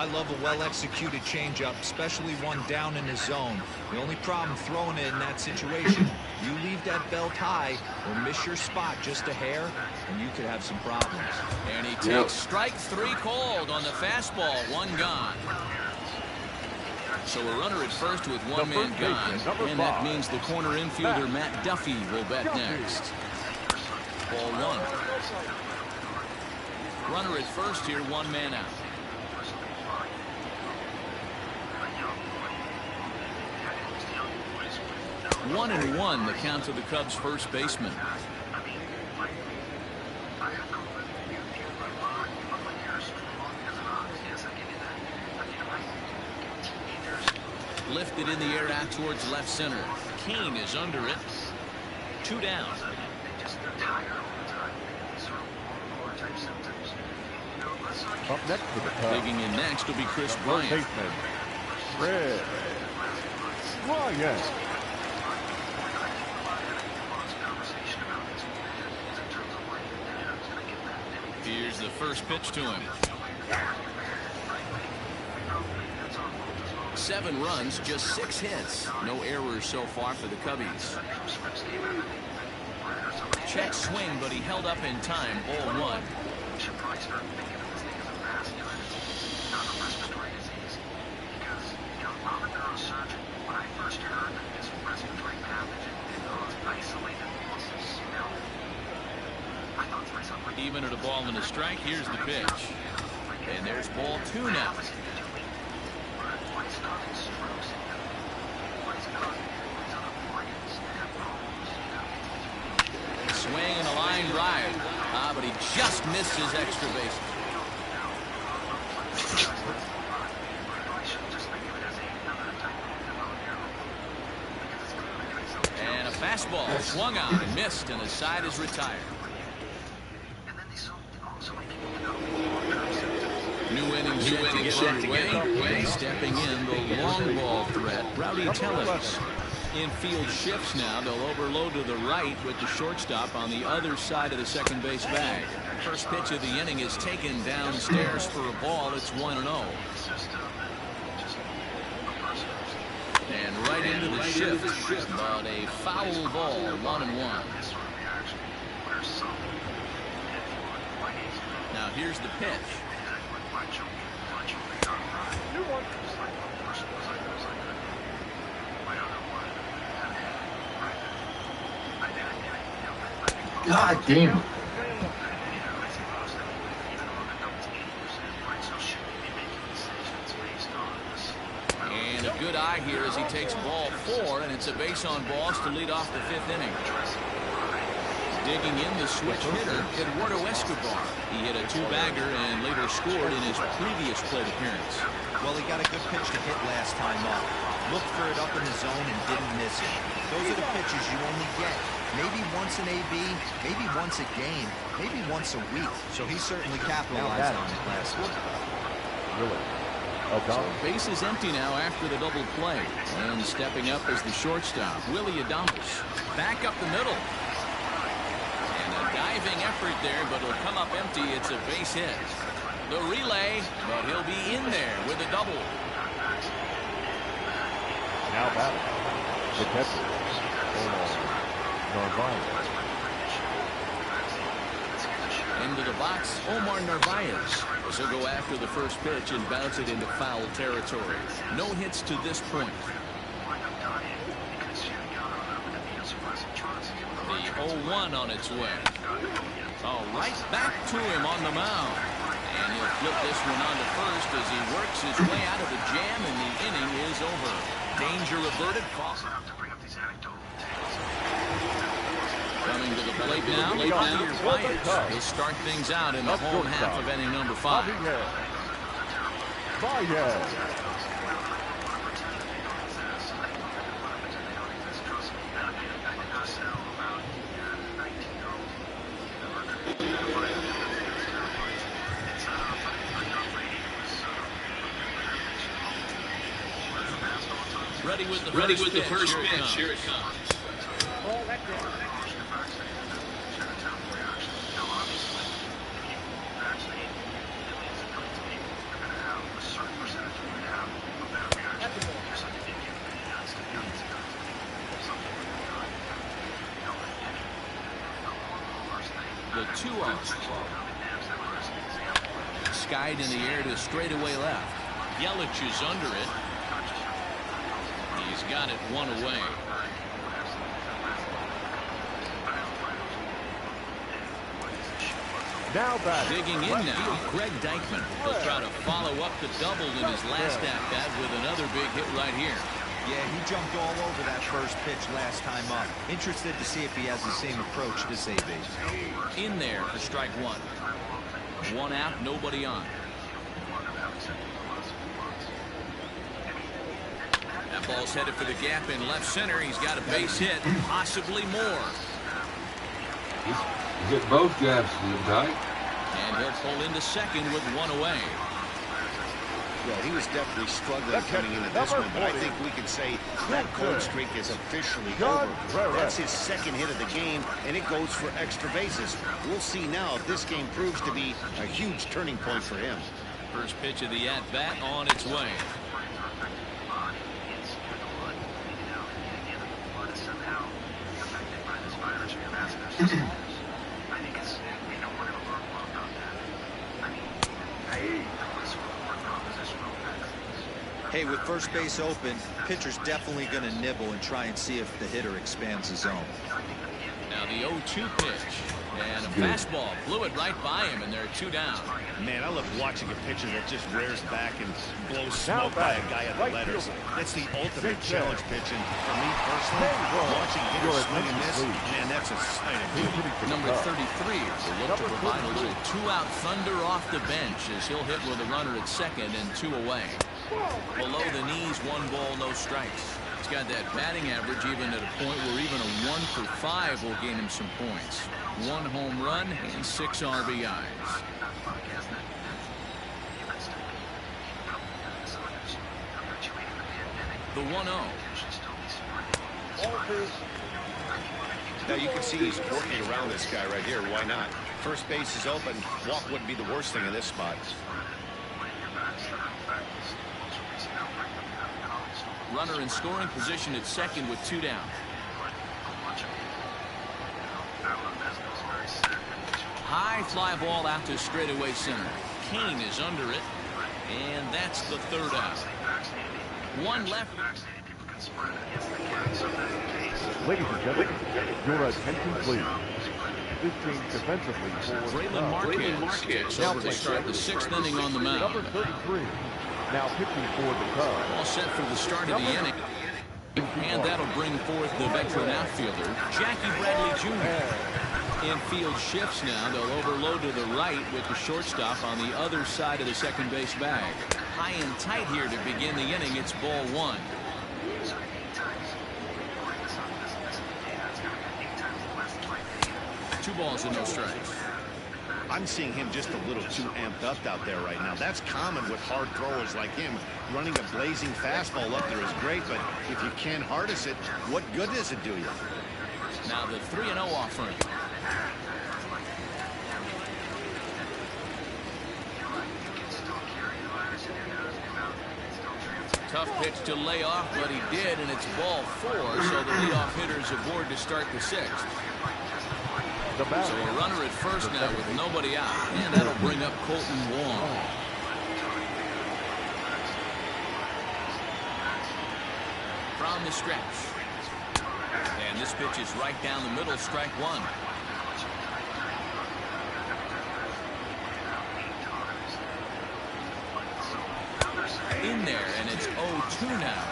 [SPEAKER 3] I love a well-executed changeup, especially one down in the zone. The only problem throwing it in that situation, you leave that belt high or miss your spot just a hair, and you could have some problems.
[SPEAKER 1] And he takes strike 3 called on the fastball. 1 gone. So a runner at first with 1 man gone, and that means the corner infielder Matt Duffy will bat next. Ball 1. Runner at first here, 1 man out. 1-1 the count to the Cubs first baseman. Lifted in the air out towards left center. Kane is under it. 2 down.
[SPEAKER 4] Up next to the Cubs.
[SPEAKER 1] Digging in next will be Chris Bryant.
[SPEAKER 4] Baseman, Fred Bryant.
[SPEAKER 1] Here's the first pitch to him. 7 runs, just 6 hits. No errors so far for the Cubbies. Check swing, but he held up in time. Ball 1. Even at a ball and a strike, here's the pitch. And there's ball 2 now. Swing and a line drive. But he just missed his extra base. And a fastball swung on and missed, and the side is retired. New inning set to get underway. Stepping in, the long ball threat, Rowdy Tellez. Infield shifts now. They'll overload to the right with the shortstop on the other side of the second base bag. First pitch of the inning is taken downstairs for a ball. It's 1-0. And right into the shift, but a foul ball. 1-1. Now here's the pitch.
[SPEAKER 5] God damn it.
[SPEAKER 1] And a good eye here as he takes ball 4, and it's a base on balls to lead off the 5th inning. Digging in the switch hitter, Eduardo Escobar. He hit a 2-bagger and later scored in his previous plate appearance.
[SPEAKER 3] Well, he got a good pitch to hit last time up. Looked for it up in the zone and didn't miss it. Those are the pitches you only get. Maybe once an AB, maybe once a game, maybe once a week. So he certainly capitalized on it last week.
[SPEAKER 4] Really?
[SPEAKER 1] So base is empty now after the double play. And stepping up is the shortstop, Willie Adames. Back up the middle. And a diving effort there, but it'll come up empty. It's a base hit. The relay, but he'll be in there with a double.
[SPEAKER 4] Now batting, the catcher, Narvaez.
[SPEAKER 1] Into the box, Omar Narvaez. He'll go after the first pitch and bounce it into foul territory. No hits to this point. The 0-1 on its way. All right, back to him on the mound. And he'll flip this one on to first as he works his way out of the jam, and the inning is over. Danger averted. Coming to the plate now, Davies. He'll start things out in the home half of inning number 5. Ready with the first pitch. Here it comes. 2-0. Skied in the air to straightaway left. Yelich is under it. He's got it one away.
[SPEAKER 4] Now back.
[SPEAKER 1] Digging in now, Greg Deichmann. He'll try to follow up the double in his last at-bat with another big hit right here.
[SPEAKER 3] Yeah, he jumped all over that first pitch last time up. Interested to see if he has the same approach this AB.
[SPEAKER 1] In there for strike one. One out, nobody on. That ball's headed for the gap in left center. He's got a base hit, possibly more.
[SPEAKER 5] He's hit both gaps, Dyke.
[SPEAKER 1] And he'll pull into second with one away.
[SPEAKER 2] Yeah, he was definitely struggling coming into this one, but I think we can say that cold streak is officially over. That's his second hit of the game, and it goes for extra bases. We'll see now if this game proves to be a huge turning point for him.
[SPEAKER 1] First pitch of the at-bat on its way.
[SPEAKER 3] Hey, with first base open, pitcher's definitely going to nibble and try and see if the hitter expands the zone.
[SPEAKER 1] Now the 0-2 pitch. And a fastball blew it right by him, and they're 2 down.
[SPEAKER 2] Man, I love watching a pitcher that just rears back and blows smoke by a guy at the letters. That's the ultimate challenge pitch, and for me personally, watching hitters swing and miss, man, that's a sign of beauty.
[SPEAKER 1] Number 33 will look to provide a little 2-out thunder off the bench as he'll hit with a runner at second and 2 away. Below the knees, 1 ball, no strikes. He's got that batting average even at a point where even a 1 for 5 will gain him some points. 1 home run and 6 RBIs. The 1-0.
[SPEAKER 2] Now you can see he's working around this guy right here. Why not? First base is open. Walk wouldn't be the worst thing in this spot.
[SPEAKER 1] Runner in scoring position at second with 2 down. High fly ball out to straightaway center. Kane is under it, and that's the 3rd out. 1 left.
[SPEAKER 4] Ladies and gentlemen, your attention please. This change defensively for
[SPEAKER 1] Braylon Marquez takes over to start the 6th inning on the mound.
[SPEAKER 4] number 33. Now pitching for the Cubs.
[SPEAKER 1] All set for the start of the inning. And that'll bring forth the veteran outfielder, Jackie Bradley Jr. Infield shifts now. They'll overload to the right with the shortstop on the other side of the second base bag. High and tight here to begin the inning. It's ball 1. 2 balls and no strikes.
[SPEAKER 2] I'm seeing him just a little too amped up out there right now. That's common with hard throwers like him. Running a blazing fastball up there is great, but if you can't harness it, what good does it do you?
[SPEAKER 1] Now the 3-0 offering. Tough pitch to lay off, but he did, and it's ball 4, so the leadoff hitter's aboard to start the 6th. So a runner at first now with nobody out, and that'll bring up Colton Wong. From the stretch. And this pitch is right down the middle, strike 1. In there, and it's 0-2 now.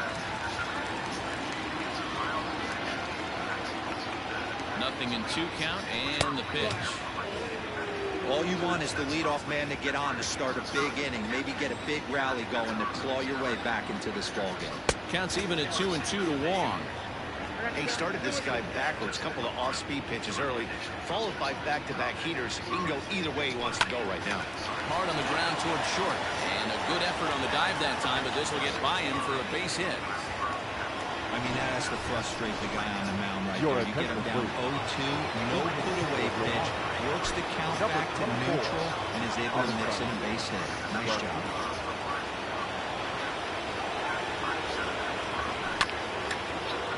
[SPEAKER 1] Nothing in 2 count, and the pitch.
[SPEAKER 3] All you want is the leadoff man to get on to start a big inning, maybe get a big rally going to claw your way back into this ball game.
[SPEAKER 1] Counts even at 2-2 to Wong.
[SPEAKER 2] He started this guy backwards, couple of off-speed pitches early, followed by back-to-back heaters. He can go either way he wants to go right now.
[SPEAKER 1] Hard on the ground toward short, and a good effort on the dive that time, but this will get by him for a base hit.
[SPEAKER 3] I mean, that has to frustrate the guy on the mound right there. You get him down 0-2, no put-away pitch, works the count back to neutral, and is able to mix in a base hit. Nice job.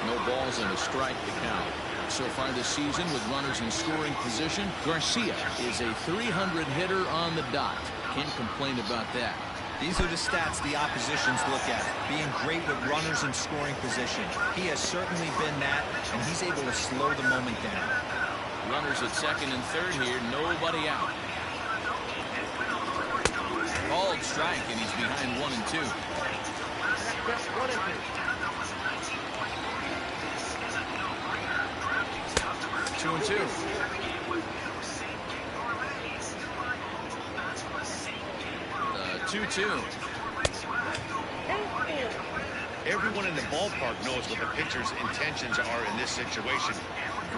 [SPEAKER 1] No balls and a strike to count. so far this season with runners in scoring position. Garcia is a 300 hitter on the dot. Can't complain about that.
[SPEAKER 3] These are the stats the oppositions look at. Being great with runners in scoring position. He has certainly been that, and he's able to slow the moment down.
[SPEAKER 1] Runners at second and third here. Nobody out. Called strike, and he's behind 1 and 2. 2 and 2. 2-2.
[SPEAKER 2] Everyone in the ballpark knows what the pitcher's intentions are in this situation.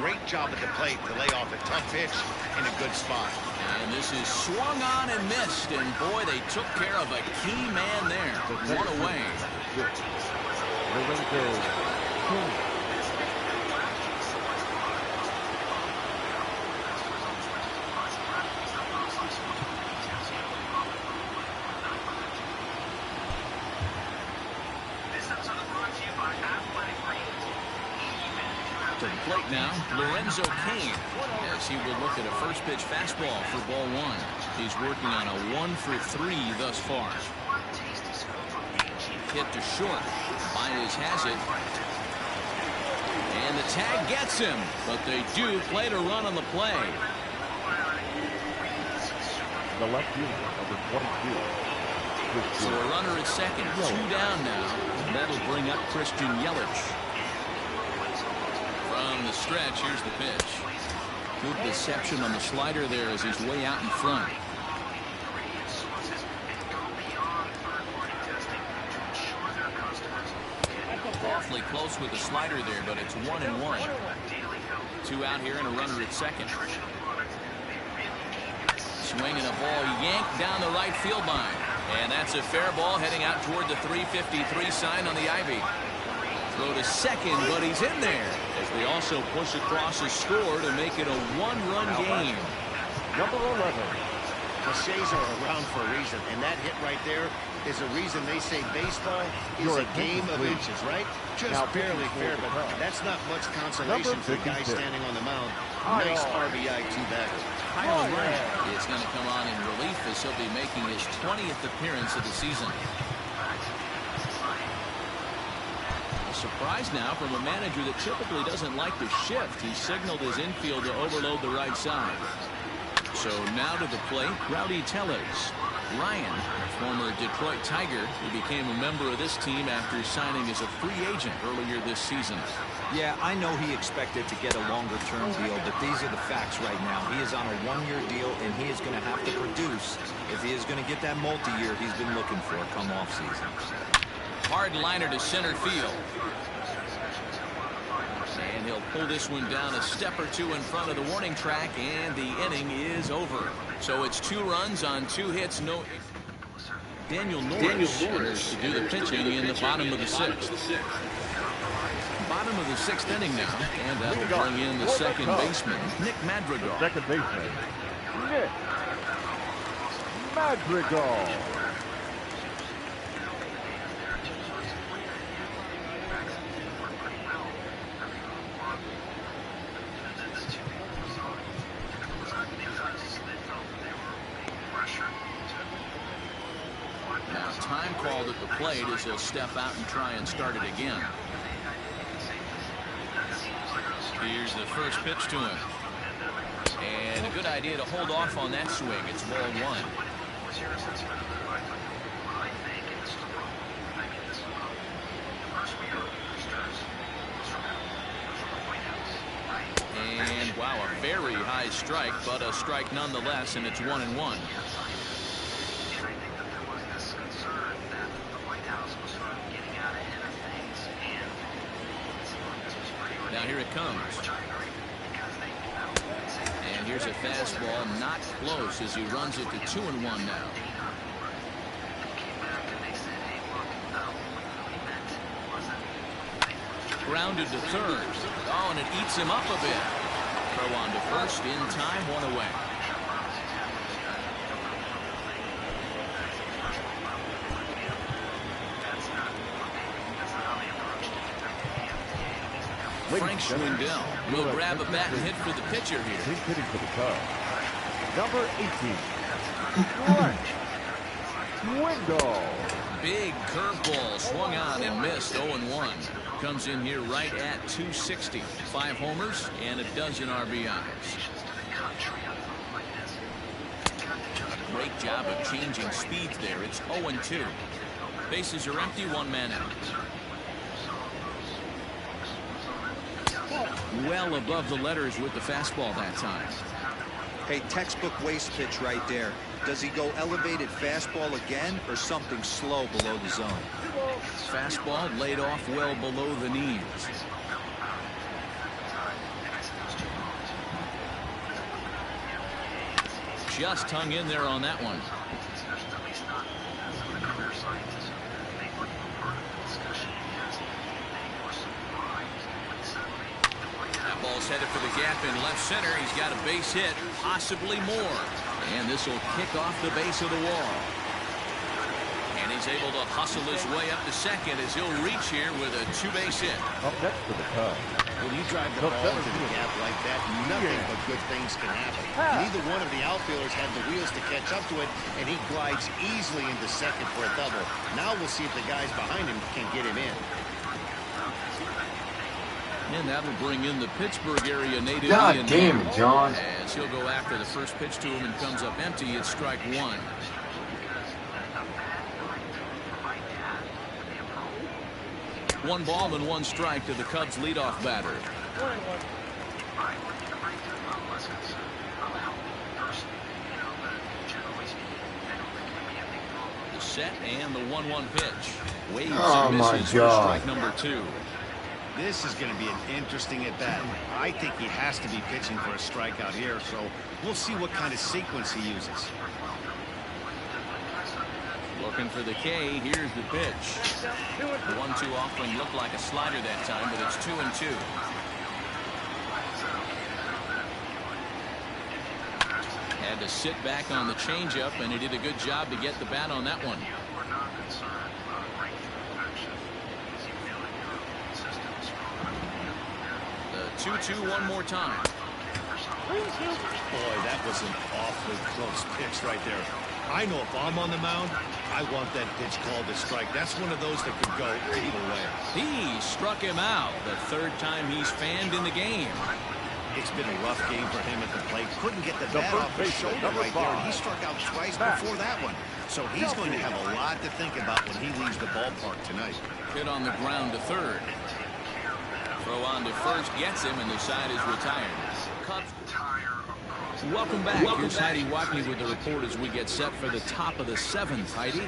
[SPEAKER 2] Great job at the plate to lay off a tough pitch in a good spot.
[SPEAKER 1] And this is swung on and missed, and boy, they took care of a key man there. 1 away. To the plate now, Lorenzo Cain, as he will look at a first pitch fastball for ball 1. He's working on a 1 for 3 thus far. Hit to short. Baez has it. And the tag gets him, but they do play to run on the play.
[SPEAKER 4] The left fielder, number 22.
[SPEAKER 1] So a runner at second, 2 down now. And that'll bring up Christian Yelich. From the stretch, here's the pitch. Good deception on the slider there as he's way out in front. Awfully close with the slider there, but it's 1 and 1. 2 out here and a runner at second. Swinging a ball yanked down the right field line. And that's a fair ball heading out toward the 353 sign on the ivy. Throw to second, but he's in there as they also push across a score to make it a 1-run game.
[SPEAKER 4] Number 11.
[SPEAKER 2] Cliches are around for a reason, and that hit right there is a reason they say baseball is a game of inches, right? Just barely fair, but that's not much consolation for the guy standing on the mound. Nice RBI, 2-bagger.
[SPEAKER 1] Kyle Wright is going to come on in relief as he'll be making his 20th appearance of the season. A surprise now from a manager that typically doesn't like to shift. He signaled his infield to overload the right side. So now to the plate, Rowdy Tellez. Ryan, former Detroit Tiger, who became a member of this team after signing as a free agent earlier this season.
[SPEAKER 3] Yeah, I know he expected to get a longer-term deal, but these are the facts right now. He is on a 1-year deal, and he is going to have to produce if he is going to get that multi-year he's been looking for come off-season.
[SPEAKER 1] Hard liner to center field. And he'll pull this one down a step or 2 in front of the warning track, and the inning is over. So it's 2 runs on 2 hits. No. Daniel Norris enters to do the pitching in the bottom of the 6th. Bottom of the 6th inning now, and that'll bring in the second baseman, Nick Madrigal.
[SPEAKER 4] Second baseman, Nick Madrigal.
[SPEAKER 1] Now, time called at the plate as he'll step out and try and start it again. Here's the first pitch to him. And a good idea to hold off on that swing. It's ball 1. And wow, a very high strike, but a strike nonetheless, and it's 1 and 1. Now here it comes. And here's a fastball, not close as he runs it to 2-1 now. Grounded to third. Oh, and it eats him up a bit. Throw on to first in time, 1 away. Frank Schwindel will grab a bat and hit for the pitcher here.
[SPEAKER 4] He's hitting for the Cubs. Number 18, Schwindel.
[SPEAKER 1] Big curveball swung on and missed. 0-1. Comes in here right at 260. 5 homers and a dozen RBIs. A great job of changing speeds there. It's 0-2. Bases are empty. 1 man out. Well above the letters with the fastball that time.
[SPEAKER 3] Hey, textbook waste pitch right there. Does he go elevated fastball again or something slow below the zone?
[SPEAKER 1] Fastball laid off well below the knees. Just hung in there on that one. Ball's headed for the gap in left center. He's got a base hit, possibly more. And this will kick off the base of the wall. And he's able to hustle his way up to second as he'll reach here with a 2-base hit.
[SPEAKER 4] Up next for the Cubs.
[SPEAKER 2] When you drive the ball into the gap like that, nothing but good things can happen. Neither one of the outfielders had the wheels to catch up to it, and he glides easily into second for a double. Now we'll see if the guys behind him can get him in.
[SPEAKER 1] And that'll bring in the Pittsburgh area native.
[SPEAKER 5] God damn it, John.
[SPEAKER 1] As he'll go after the first pitch to him and comes up empty. It's strike 1. One ball and 1 strike to the Cubs leadoff batter. The set and the 1-1 pitch. Waves and misses for strike number 2.
[SPEAKER 2] This is going to be an interesting at-bat. I think he has to be pitching for a strikeout here, so we'll see what kind of sequence he uses.
[SPEAKER 1] Looking for the K. Here's the pitch. The 1-2 offering looked like a slider that time, but it's 2-2. Had to sit back on the changeup, and he did a good job to get the bat on that one. The 2-2 one more time.
[SPEAKER 2] Boy, that was an awfully close pitch right there. I know if I'm on the mound, I want that pitch called a strike. That's one of those that could go either way.
[SPEAKER 1] He struck him out the 3rd time he's fanned in the game.
[SPEAKER 2] It's been a rough game for him at the plate. Couldn't get the bat off his shoulder right there. And he struck out twice before that one. So he's going to have a lot to think about when he leaves the ballpark tonight.
[SPEAKER 1] Hit on the ground to 3rd. Throw on to first gets him, and the side is retired. Cubs. Welcome back. Here's Heidi Wackney with the report as we get set for the top of the 7th. Heidi.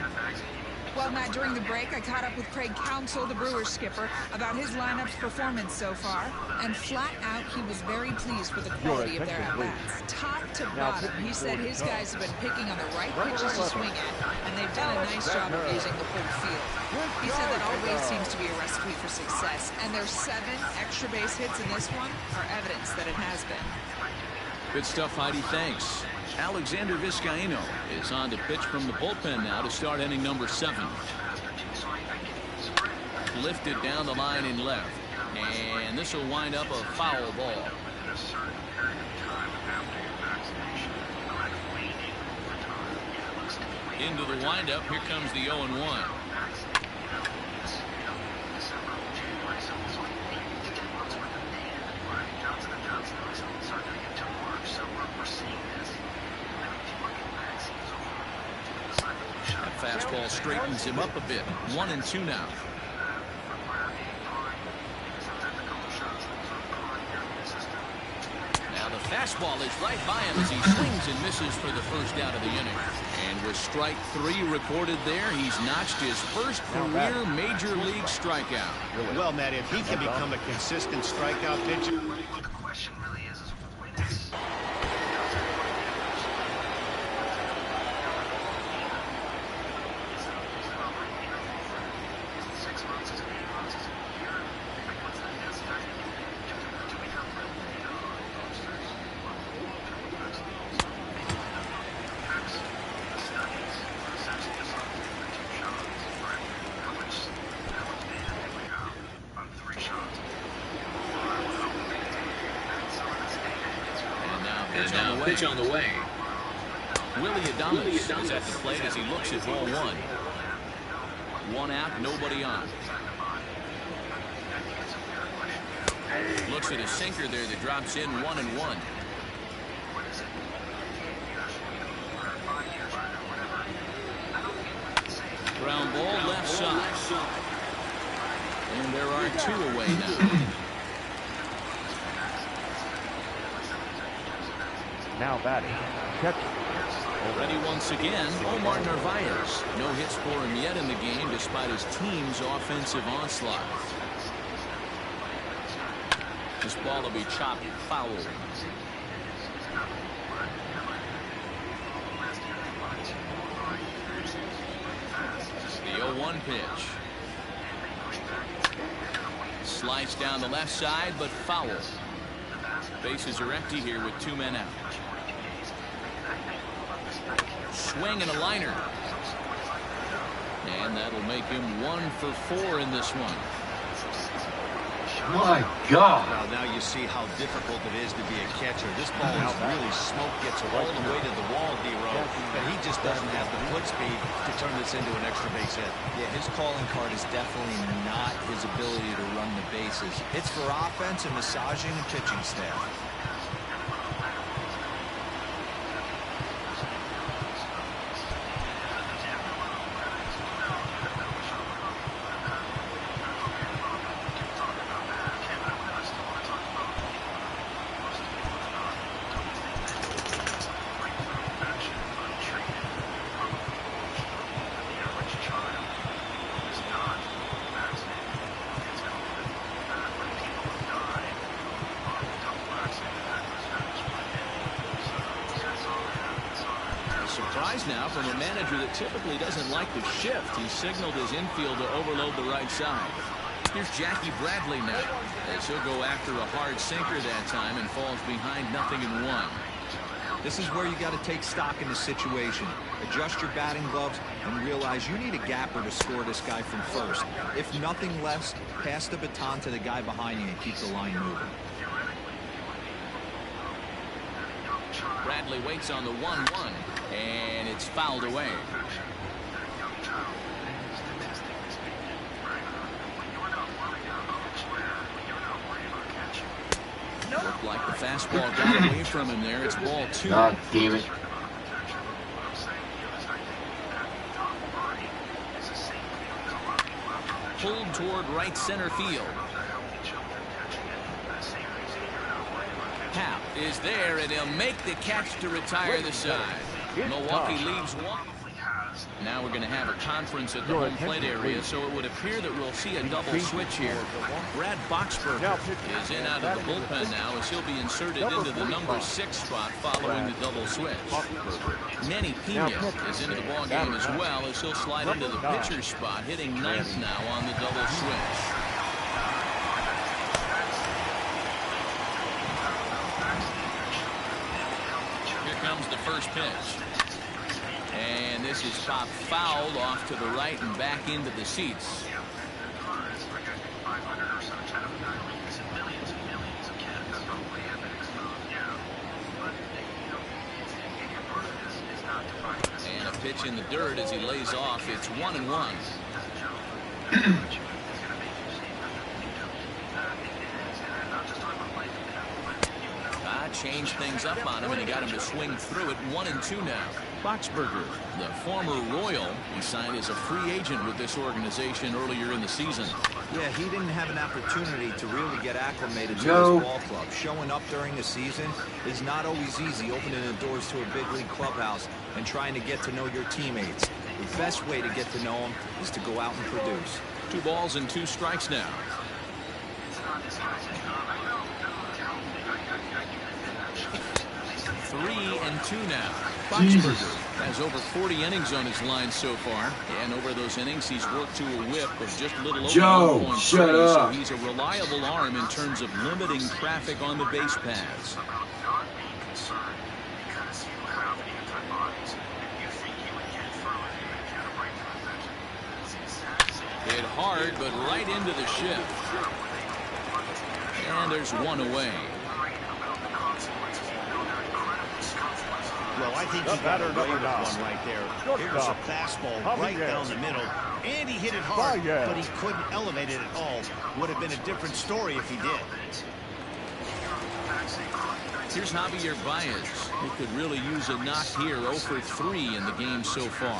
[SPEAKER 7] Well, Matt, during the break, I caught up with Craig Counsell, the Brewers skipper, about his lineup's performance so far. And flat out, he was very pleased with the quality of their at-bats. Top to bottom, he said his guys have been picking on the right pitches to swing at, and they've done a nice job of using the whole field. He said that always seems to be a recipe for success, and their 7 extra base hits in this one are evidence that it has been.
[SPEAKER 1] Good stuff, Heidi. Thanks. Alexander Vizcaino is on to pitch from the bullpen now to start inning number 7. Lifted down the line in left. And this will wind up a foul ball. Into the windup. Here comes the 0-1. Fastball straightens him up a bit. 1-2 now. Now the fastball is right by him as he swings and misses for the first out of the inning. And with strike 3 recorded there, he's notched his first career major league strikeout.
[SPEAKER 2] Well, Matt, if he can become a consistent strikeout pitcher.
[SPEAKER 6] The question really is when it's
[SPEAKER 1] Pitch on the way. Willie Davies is at the plate as he looks at ball one. One out, nobody on. Looks at a sinker there that drops in 1-1. Ground ball left side. And there are two away now.
[SPEAKER 4] Now batting, catcher.
[SPEAKER 1] Ready once again, Omar Narvaez. No hits for him yet in the game despite his team's offensive onslaught. This ball will be chopped foul. The 0-1 pitch. Sliced down the left side, but foul. Bases are empty here with 2 men out. Swing and a liner. And that'll make him 1 for 4 in this one.
[SPEAKER 5] My God.
[SPEAKER 2] Well, now you see how difficult it is to be a catcher. This ball is really smoke, gets all the way to the wall, D-Row, but he just doesn't have the foot speed to turn this into an extra base hit.
[SPEAKER 3] Yeah, his calling card is definitely not his ability to run the bases. It's for offense and massaging and pitching staff.
[SPEAKER 1] Now from a manager that typically doesn't like to shift. He signaled his infield to overload the right side. Here's Jackie Bradley now as he'll go after a hard sinker that time and falls behind 0-1.
[SPEAKER 3] This is where you got to take stock in the situation. Adjust your batting gloves and realize you need a gapper to score this guy from first. If nothing less, pass the baton to the guy behind you and keep the line moving.
[SPEAKER 1] Bradley waits on the 1-1, and it's fouled away. Looked like the fastball got away from him there. It's ball 2.
[SPEAKER 5] God damn it.
[SPEAKER 1] Pulled toward right center field. Happ is there, and he'll make the catch to retire the side. Milwaukee leaves one. Now we're going to have a conference at the home plate area, so it would appear that we'll see a double switch here. Brad Boxberger is in out of the bullpen now as he'll be inserted into the number 6 spot following the double switch. Manny Pena is into the ballgame as well as he'll slide into the pitcher's spot, hitting 9th now on the double switch. Comes the first pitch, and this is popped fouled off to the right and back into the seats. And a pitch in the dirt as he lays off. It's 1-1. Changed things up on him, and he got him to swing through it. 1-2 now. Boxberger, the former Royal, he signed as a free agent with this organization earlier in the season.
[SPEAKER 3] Yeah, he didn't have an opportunity to really get acclimated to this ball club. Showing up during the season is not always easy, opening the doors to a big league clubhouse and trying to get to know your teammates. The best way to get to know them is to go out and produce.
[SPEAKER 1] 2 balls and 2 strikes now. 3-2 now. Boxberger has over 40 innings on his line so far, and over those innings he's worked to a whip of just a little over 1.3, so he's a reliable arm in terms of limiting traffic on the base paths. Hit hard, but right into the shift. And there's one away.
[SPEAKER 2] Well, I think he got away with one right there. It was a fastball right down the middle, and he hit it hard, but he couldn't elevate it at all. Would have been a different story if he did.
[SPEAKER 1] Here's Javier Baez, who could really use a knock here. 0 for 3 in the game so far.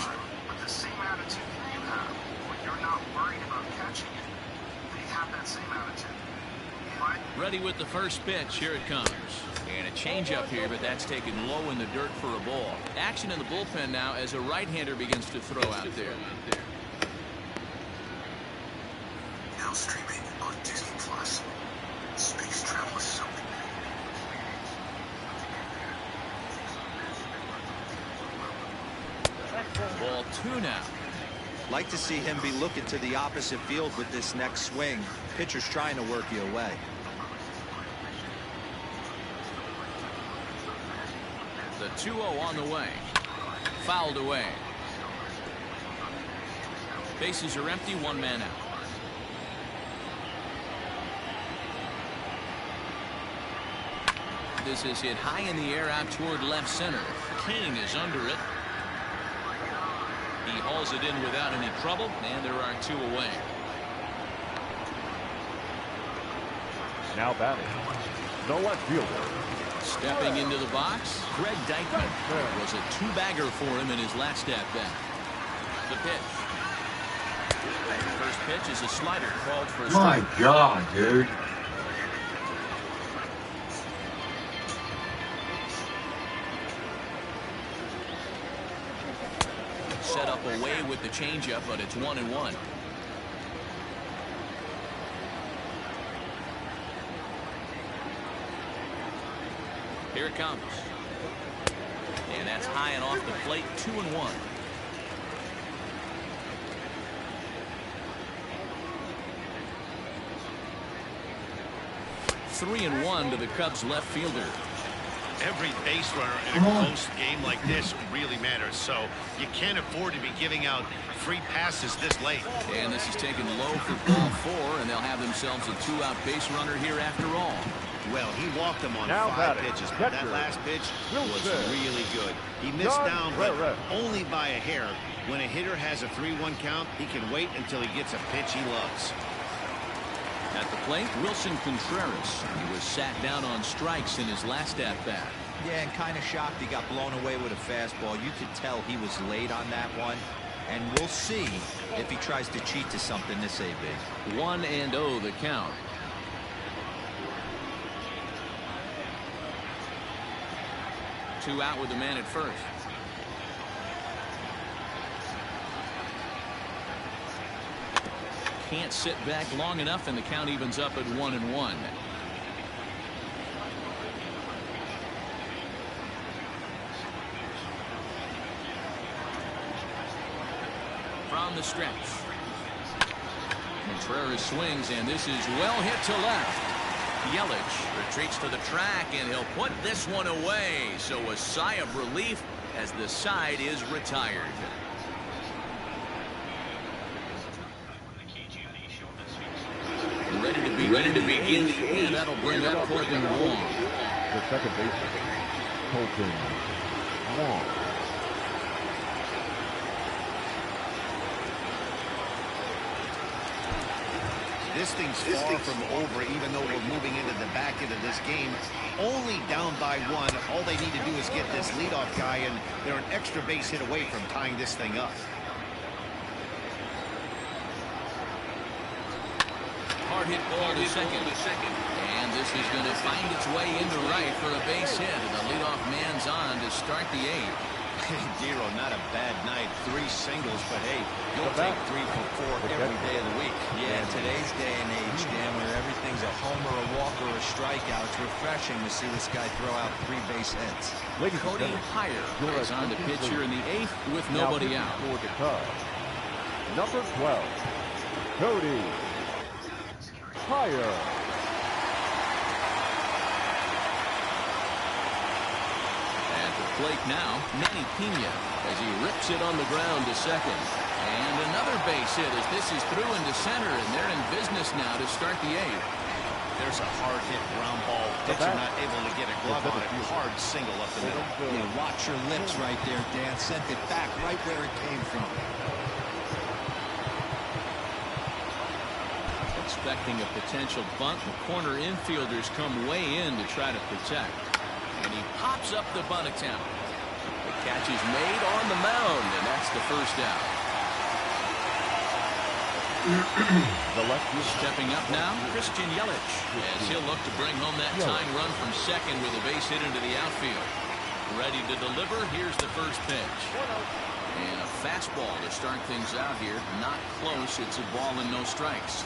[SPEAKER 6] With the same attitude you have, when you're not worried about catching it, they have that same attitude.
[SPEAKER 1] Ready with the first pitch. Here it comes. And a changeup here, but that's taken low in the dirt for a ball. Action in the bullpen now as a right-hander begins to throw out there.
[SPEAKER 6] Now streaming on Disney Plus. Space travel is something.
[SPEAKER 1] Ball 2 now.
[SPEAKER 3] Like to see him be looking to the opposite field with this next swing. Pitcher's trying to work you away.
[SPEAKER 1] The 2-0 on the way. Fouled away. Bases are empty, 1 man out. This is hit high in the air out toward left center. King is under it. He hauls it in without any trouble, and there are 2 away.
[SPEAKER 4] Now batting, the left fielder.
[SPEAKER 1] Stepping into the box, Greg Dykman. It was a 2-bagger for him in his last at-bat. The pitch. First pitch is a slider called for a strike.
[SPEAKER 5] My God, dude.
[SPEAKER 1] Set up away with the changeup, but it's 1-1. Here it comes. And that's high and off the plate, 2-1. Three and 1 to the Cubs left fielder.
[SPEAKER 2] Every base runner in a close game like this really matters, so you can't afford to be giving out free passes this late.
[SPEAKER 1] And this is taken low for ball 4, and they'll have themselves a 2-out base runner here after all.
[SPEAKER 2] Well, he walked him on
[SPEAKER 4] Now
[SPEAKER 2] 5 pitches, but that last pitch was really good. He missed down, but only by a hair. When a hitter has a 3-1 count, he can wait until he gets a pitch he loves.
[SPEAKER 1] At the plate, Wilson Contreras. He was sat down on strikes in his last at-bat.
[SPEAKER 3] Yeah, and kind of shocked he got blown away with a fastball. You could tell he was late on that one. And we'll see if he tries to cheat to something this AB.
[SPEAKER 1] 1-0 the count. Two out with the man at first. Can't sit back long enough, and the count evens up at 1-1. From the stretch. Contreras swings, and this is well hit to left. Yelich retreats to the track, and he'll put this one away. So a sigh of relief as the side is retired. Ready to begin the eighth, and that'll bring up Colton Wong.
[SPEAKER 4] The second baseman, Colton Wong.
[SPEAKER 2] This thing's far from over, even though we're moving into the back end of this game. Only down by 1. All they need to do is get this leadoff guy, and they're an extra base hit away from tying this thing up.
[SPEAKER 1] Hard hit ball to second. And this is going to find its way into right for a base hit. And the leadoff man's on to start the 8th.
[SPEAKER 2] Dero, not a bad night. 3 singles, but hey, you'll take 3 for 4 every day of the week.
[SPEAKER 3] Yeah, in today's day and age, Dan, where everything's a homer, a walk, or a strikeout, it's refreshing to see this guy throw out 3 base hits.
[SPEAKER 1] Cody Hire is on the pitch here in the 8th with nobody out.
[SPEAKER 4] For the Cubs, number 12, Cody Hire.
[SPEAKER 1] Plate now, Manny Pena, as he rips it on the ground to second. And another base hit as this is through into center, and they're in business now to start the 8th.
[SPEAKER 2] there's a hard hit ground ball. Pitcher not able to get a glove on it. Hard single up the middle.
[SPEAKER 3] Yeah, watch your lips right there, Dan. Sent it back right where it came from.
[SPEAKER 1] Expecting a potential bunt, the corner infielders come way in to try to protect. And he pops up the bunt attempt. The catch is made on the mound, and that's the first out.
[SPEAKER 4] The lefty
[SPEAKER 1] Stepping up now, Christian Yelich, as he'll look to bring home that tying run from second with a base hit into the outfield. Ready to deliver, here's the first pitch. And a fastball to start things out here. Not close, it's a ball and no strikes.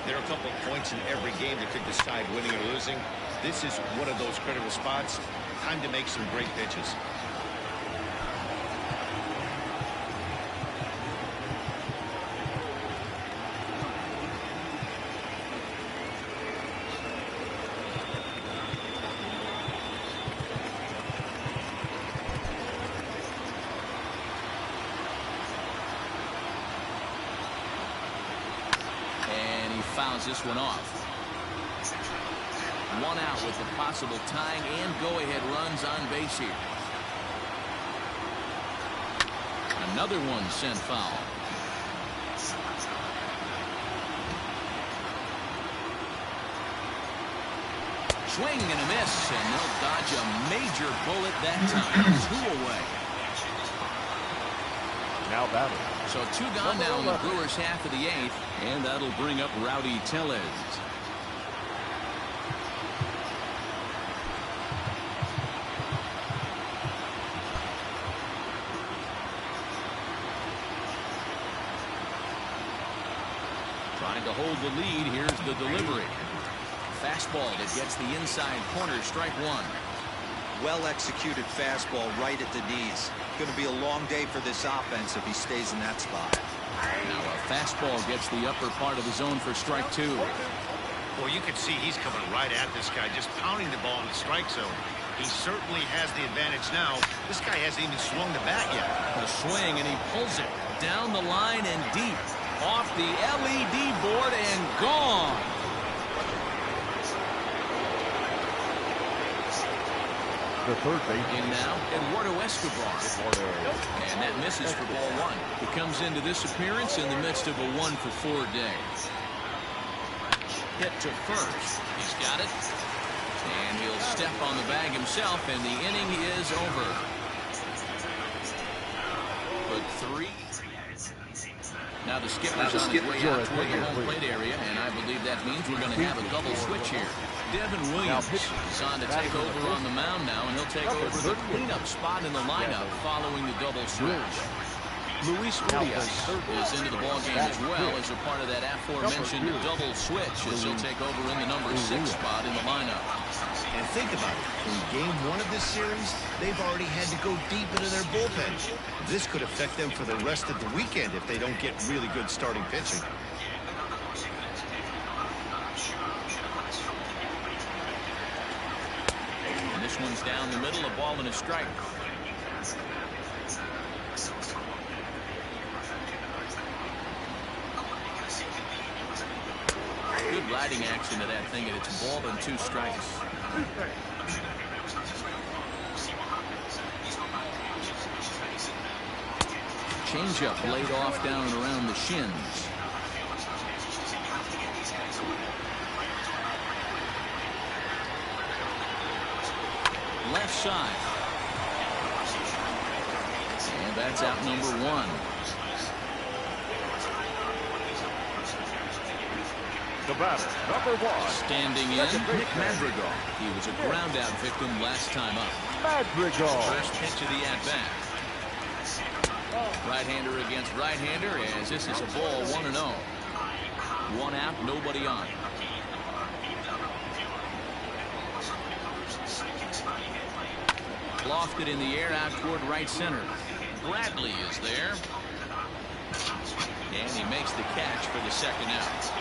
[SPEAKER 2] There are a couple of points in every game that could decide winning or losing. This is one of those critical spots. Time to make some great pitches.
[SPEAKER 1] Fouls this one off. One out with the possible tying and go-ahead runs on base here. Another one sent foul. Swing and a miss, and they'll dodge a major bullet that time. 2 away.
[SPEAKER 4] now batting.
[SPEAKER 1] So 2 gone now in the Brewers half of the 8th, and that'll bring up Rowdy Tellez. Trying to hold the lead. Here's the delivery. Fastball that gets the inside corner, strike 1.
[SPEAKER 3] Well executed fastball right at the knees. Going to be a long day for this offense if he stays in that spot.
[SPEAKER 1] Now a fastball gets the upper part of the zone for strike 2.
[SPEAKER 2] Well, you can see he's coming right at this guy, just pounding the ball in the strike zone. He certainly has the advantage now. This guy hasn't even swung the bat yet.
[SPEAKER 1] The swing, and he pulls it down the line and deep. Off the LED board and gone.
[SPEAKER 4] The third baseman.
[SPEAKER 1] In now, Eduardo Escobar. And that misses for ball 1. He comes into this appearance in the midst of a 1-for-4 day. Hit to first. He's got it. And he'll step on the bag himself, and the inning is over. But 3. Now the skipper's on his way out toward the home plate area, and I believe that means we're going to have a double switch here. Devin Williams is on to take over on the mound now, and he'll take over the cleanup spot in the lineup following the double switch. Luis Urias is into the ballgame as well as a part of that aforementioned double switch, as he'll take over in the number 6 spot in the lineup.
[SPEAKER 2] And think about it. In game 1 of this series, they've already had to go deep into their bullpen. This could affect them for the rest of the weekend if they don't get really good starting pitching.
[SPEAKER 1] And this one's down the middle, a ball and a strike. Good riding action to that thing, and it's ball and 2 strikes. Changeup laid off down and around the shins. Left side. And that's out number 1.
[SPEAKER 4] The batter, number 1.
[SPEAKER 1] Standing in, Nick Madrigal. He was a ground-out victim last time up.
[SPEAKER 4] Madrigal.
[SPEAKER 1] First pitch of the at-bat. Right-hander against right-hander, as this is a ball 1-0. 1 out, nobody on. Lofted in the air out toward right center. Bradley is there. And he makes the catch for the second out.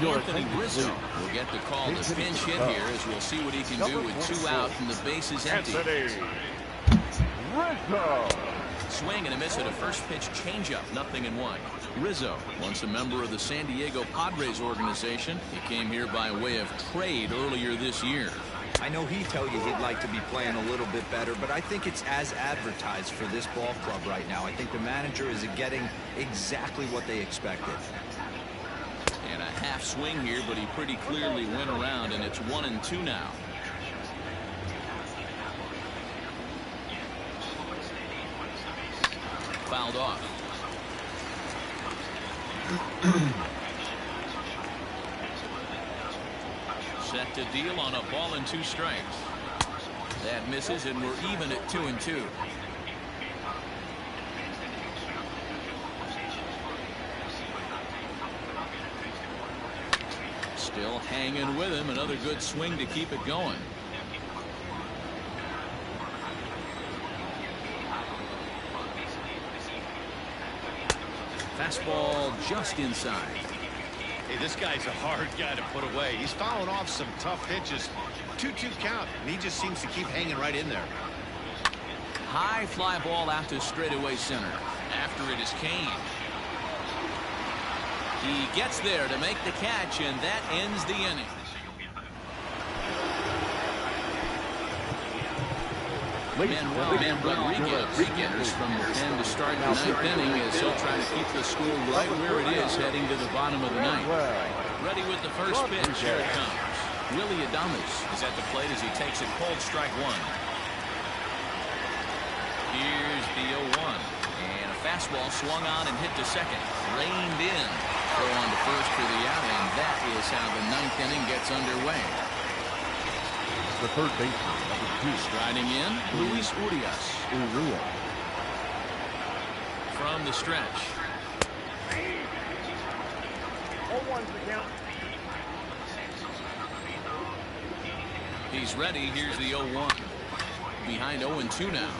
[SPEAKER 1] Anthony Rizzo will get the call to pinch hit here, as we'll see what he can do with 2 out and the bases empty.
[SPEAKER 4] Rizzo.
[SPEAKER 1] Swing and a miss at a first pitch changeup, 0-1. Rizzo, once a member of the San Diego Padres organization. He came here by way of trade earlier this year.
[SPEAKER 3] I know he'd tell you he'd like to be playing a little bit better, but I think it's as advertised for this ball club right now. I think the manager is getting exactly what they expected.
[SPEAKER 1] And a half swing here, but he pretty clearly went around, and it's 1-2 now. Fouled off. Set to deal on a ball and 2 strikes. That misses, and we're even at 2-2. Still hanging with him. Another good swing to keep it going. Fastball just inside.
[SPEAKER 2] Hey, this guy's a hard guy to put away. He's fouling off some tough pitches. 2-2 count, and he just seems to keep hanging right in there.
[SPEAKER 1] High fly ball out to straightaway center. After it is Kane. He gets there to make the catch, and that ends the inning. Manuel Rodriguez from the pen to start the 9th inning as he'll try to keep the score right where it is heading to the bottom of the 9th. Ready with the first pitch. Here it comes. Willie Davies is at the plate as he takes it cold, strike 1. Here's the 0-1. And a fastball swung on and hit to second. Reined in. Throw on to first for the out, and that is how the 9th inning gets underway.
[SPEAKER 4] The third baseman, number 2.
[SPEAKER 1] Striding in, Luis Urias. From the stretch.
[SPEAKER 4] 0-1's the count.
[SPEAKER 1] He's ready. Here's the 0-1. Behind 0-2 now.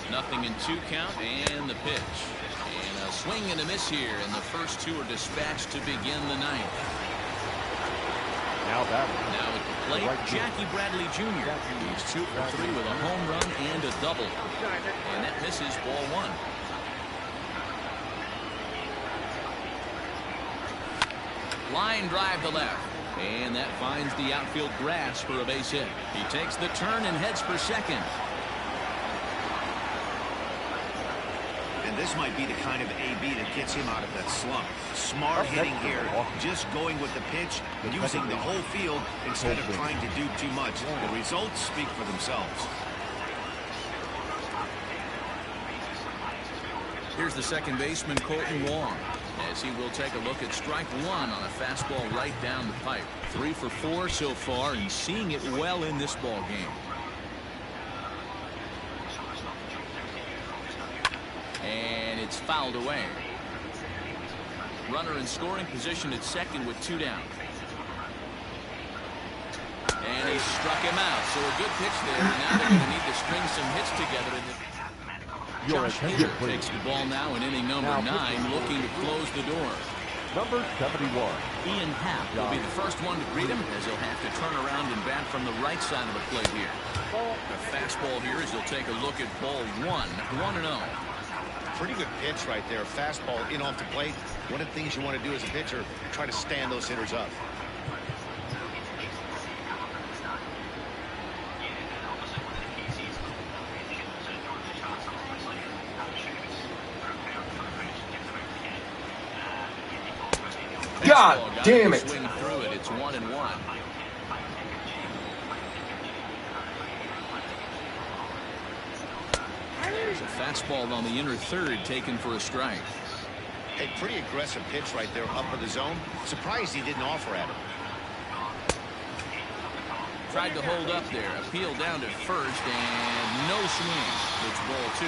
[SPEAKER 1] Nothing in 2 count, and the pitch. And a swing and a miss here, and the first 2 are dispatched to begin the 9th.
[SPEAKER 4] Now at
[SPEAKER 1] the plate, Jackie Bradley Jr. He's 2 for 3 with a home run and a double. And that misses, ball 1. Line drive to left. And that finds the outfield grass for a base hit. He takes the turn and heads for second.
[SPEAKER 2] And this might be the kind of AB that gets him out of that slump. Smart hitting here, just going with the pitch, using the whole field instead of trying to do too much. The results speak for themselves.
[SPEAKER 1] Here's the second baseman, Colton Wong, as he will take a look at strike 1 on a fastball right down the pipe. 3 for 4 so far, and seeing it well in this ball game. And it's fouled away. Runner in scoring position at second with 2 down. And he struck him out. So a good pitch there. Now they're going to need to string some hits together. Josh Hader takes the ball now in inning number 9, looking to close the door.
[SPEAKER 4] Number 71.
[SPEAKER 1] Ian Happ will be the first one to greet him, as he'll have to turn around and bat from the right side of the plate here. A fastball here as he'll take a look at ball 1, 1-0.
[SPEAKER 2] Pretty good pitch right there. Fastball in off the plate. One of the things you want to do as a pitcher, try to stand those hitters up.
[SPEAKER 5] God damn it.
[SPEAKER 1] Swing through it. It's 1-1. There's a fastball on the inner third taken for a strike.
[SPEAKER 2] A pretty aggressive pitch right there up in the zone. Surprised he didn't offer at him.
[SPEAKER 1] Tried to hold up there. Appeal down to first and no swing. It's ball 2.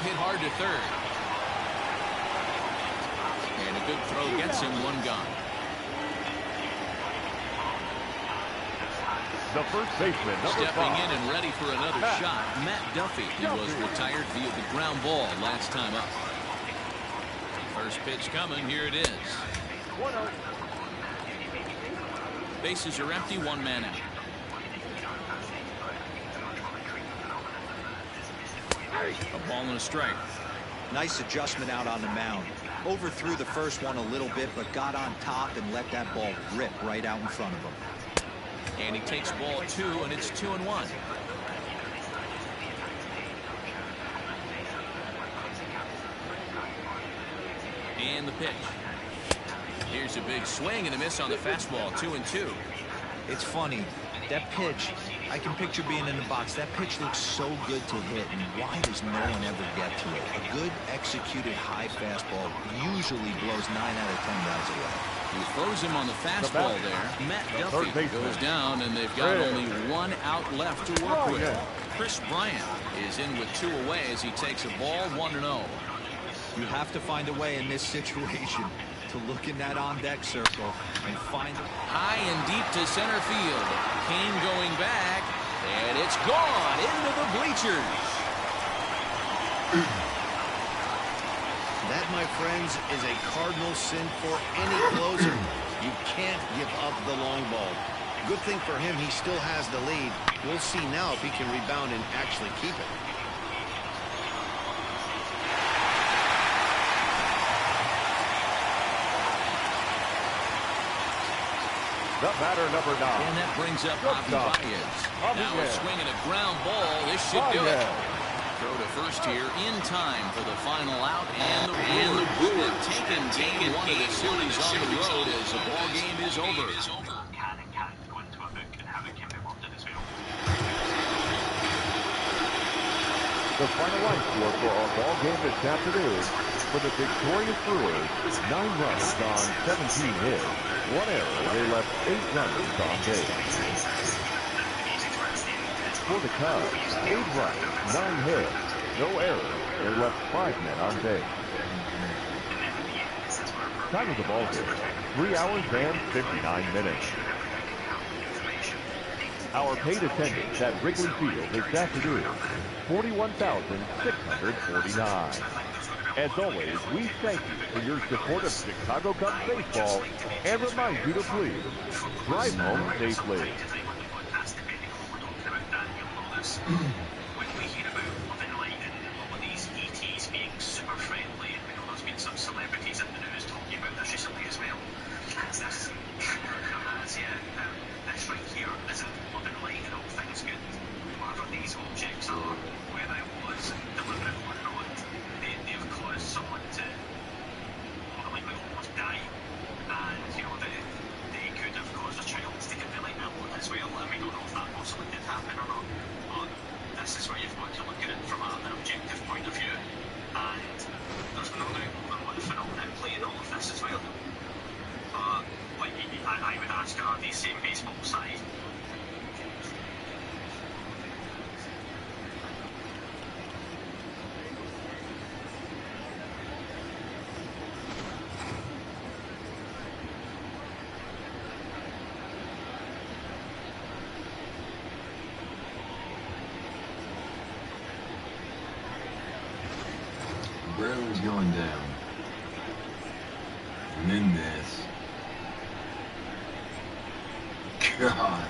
[SPEAKER 1] Hit hard to third. And a good throw gets him 1 gone.
[SPEAKER 4] The first baseman, number 5.
[SPEAKER 1] Stepping in and ready for another shot, Matt Duffy. He was retired via the ground ball last time up. First pitch coming. Here it is.
[SPEAKER 4] 1-0.
[SPEAKER 1] Bases are empty. One man out. A ball and a strike.
[SPEAKER 3] Nice adjustment out on the mound. Overthrew the first one a little bit, but got on top and let that ball rip right out in front of him.
[SPEAKER 1] And he takes ball 2, and it's 2-1. And the pitch. Here's a big swing and a miss on the fastball. 2-2.
[SPEAKER 3] It's funny. That pitch, I can picture being in the box. That pitch looks so good to hit, and why does no one ever get to it? A good executed high fastball usually blows 9 out of 10 guys away.
[SPEAKER 1] He throws him on the fastball there. Matt Duffy goes down, and they've got only 1 out left to work with. Chris Bryant is in with 2 away as he takes a ball 1-0.
[SPEAKER 3] You have to find a way in this situation to look in that on-deck circle and find it.
[SPEAKER 1] High and deep to center field. Kane going back, and it's gone into the bleachers.
[SPEAKER 2] That, my friends, is a cardinal sin for any closer. You can't give up the long ball. Good thing for him, he still has the lead. We'll see now if he can rebound and actually keep it.
[SPEAKER 4] The batter, number 9.
[SPEAKER 1] And that brings up Davies. Now a swing and a ground ball. This should do it. Throw to first here in time for the final out. And the Brewers have taken game 1 of the series on the road as the ball game is over.
[SPEAKER 4] The final line score for our ball game this afternoon for the victorious Brewers, 9 runs on 17 hits, 1 error. They left 8 runners on base. For the Cubs, 8 runs, 9 hits, no errors. They left 5 men on base. Time of the ball game, 3 hours and 59 minutes. Our paid attendance at Wrigley Field this afternoon, 41,649. As always, we thank you for your support of Chicago Cubs baseball and remind you to please drive home safely.
[SPEAKER 6] When we hear about Love and Light and all of these ETs being super friendly, and we know there's been some celebrities in the news talking about this recently as well. That's this. This right here isn't Love and Light and all things good. Whatever these objects are, whether it was deliberate or not, they've caused someone to more than likely almost die. And, you know, they could have caused a child to get really ill as well. And we don't know if that possibly did happen or not. But this is where you've got to look at it from an objective point of view. And there's no doubt more than one phenomenon at play in all of this as well. Like I would ask, are these same baseball size?
[SPEAKER 5] Brewers going down. And then this. God.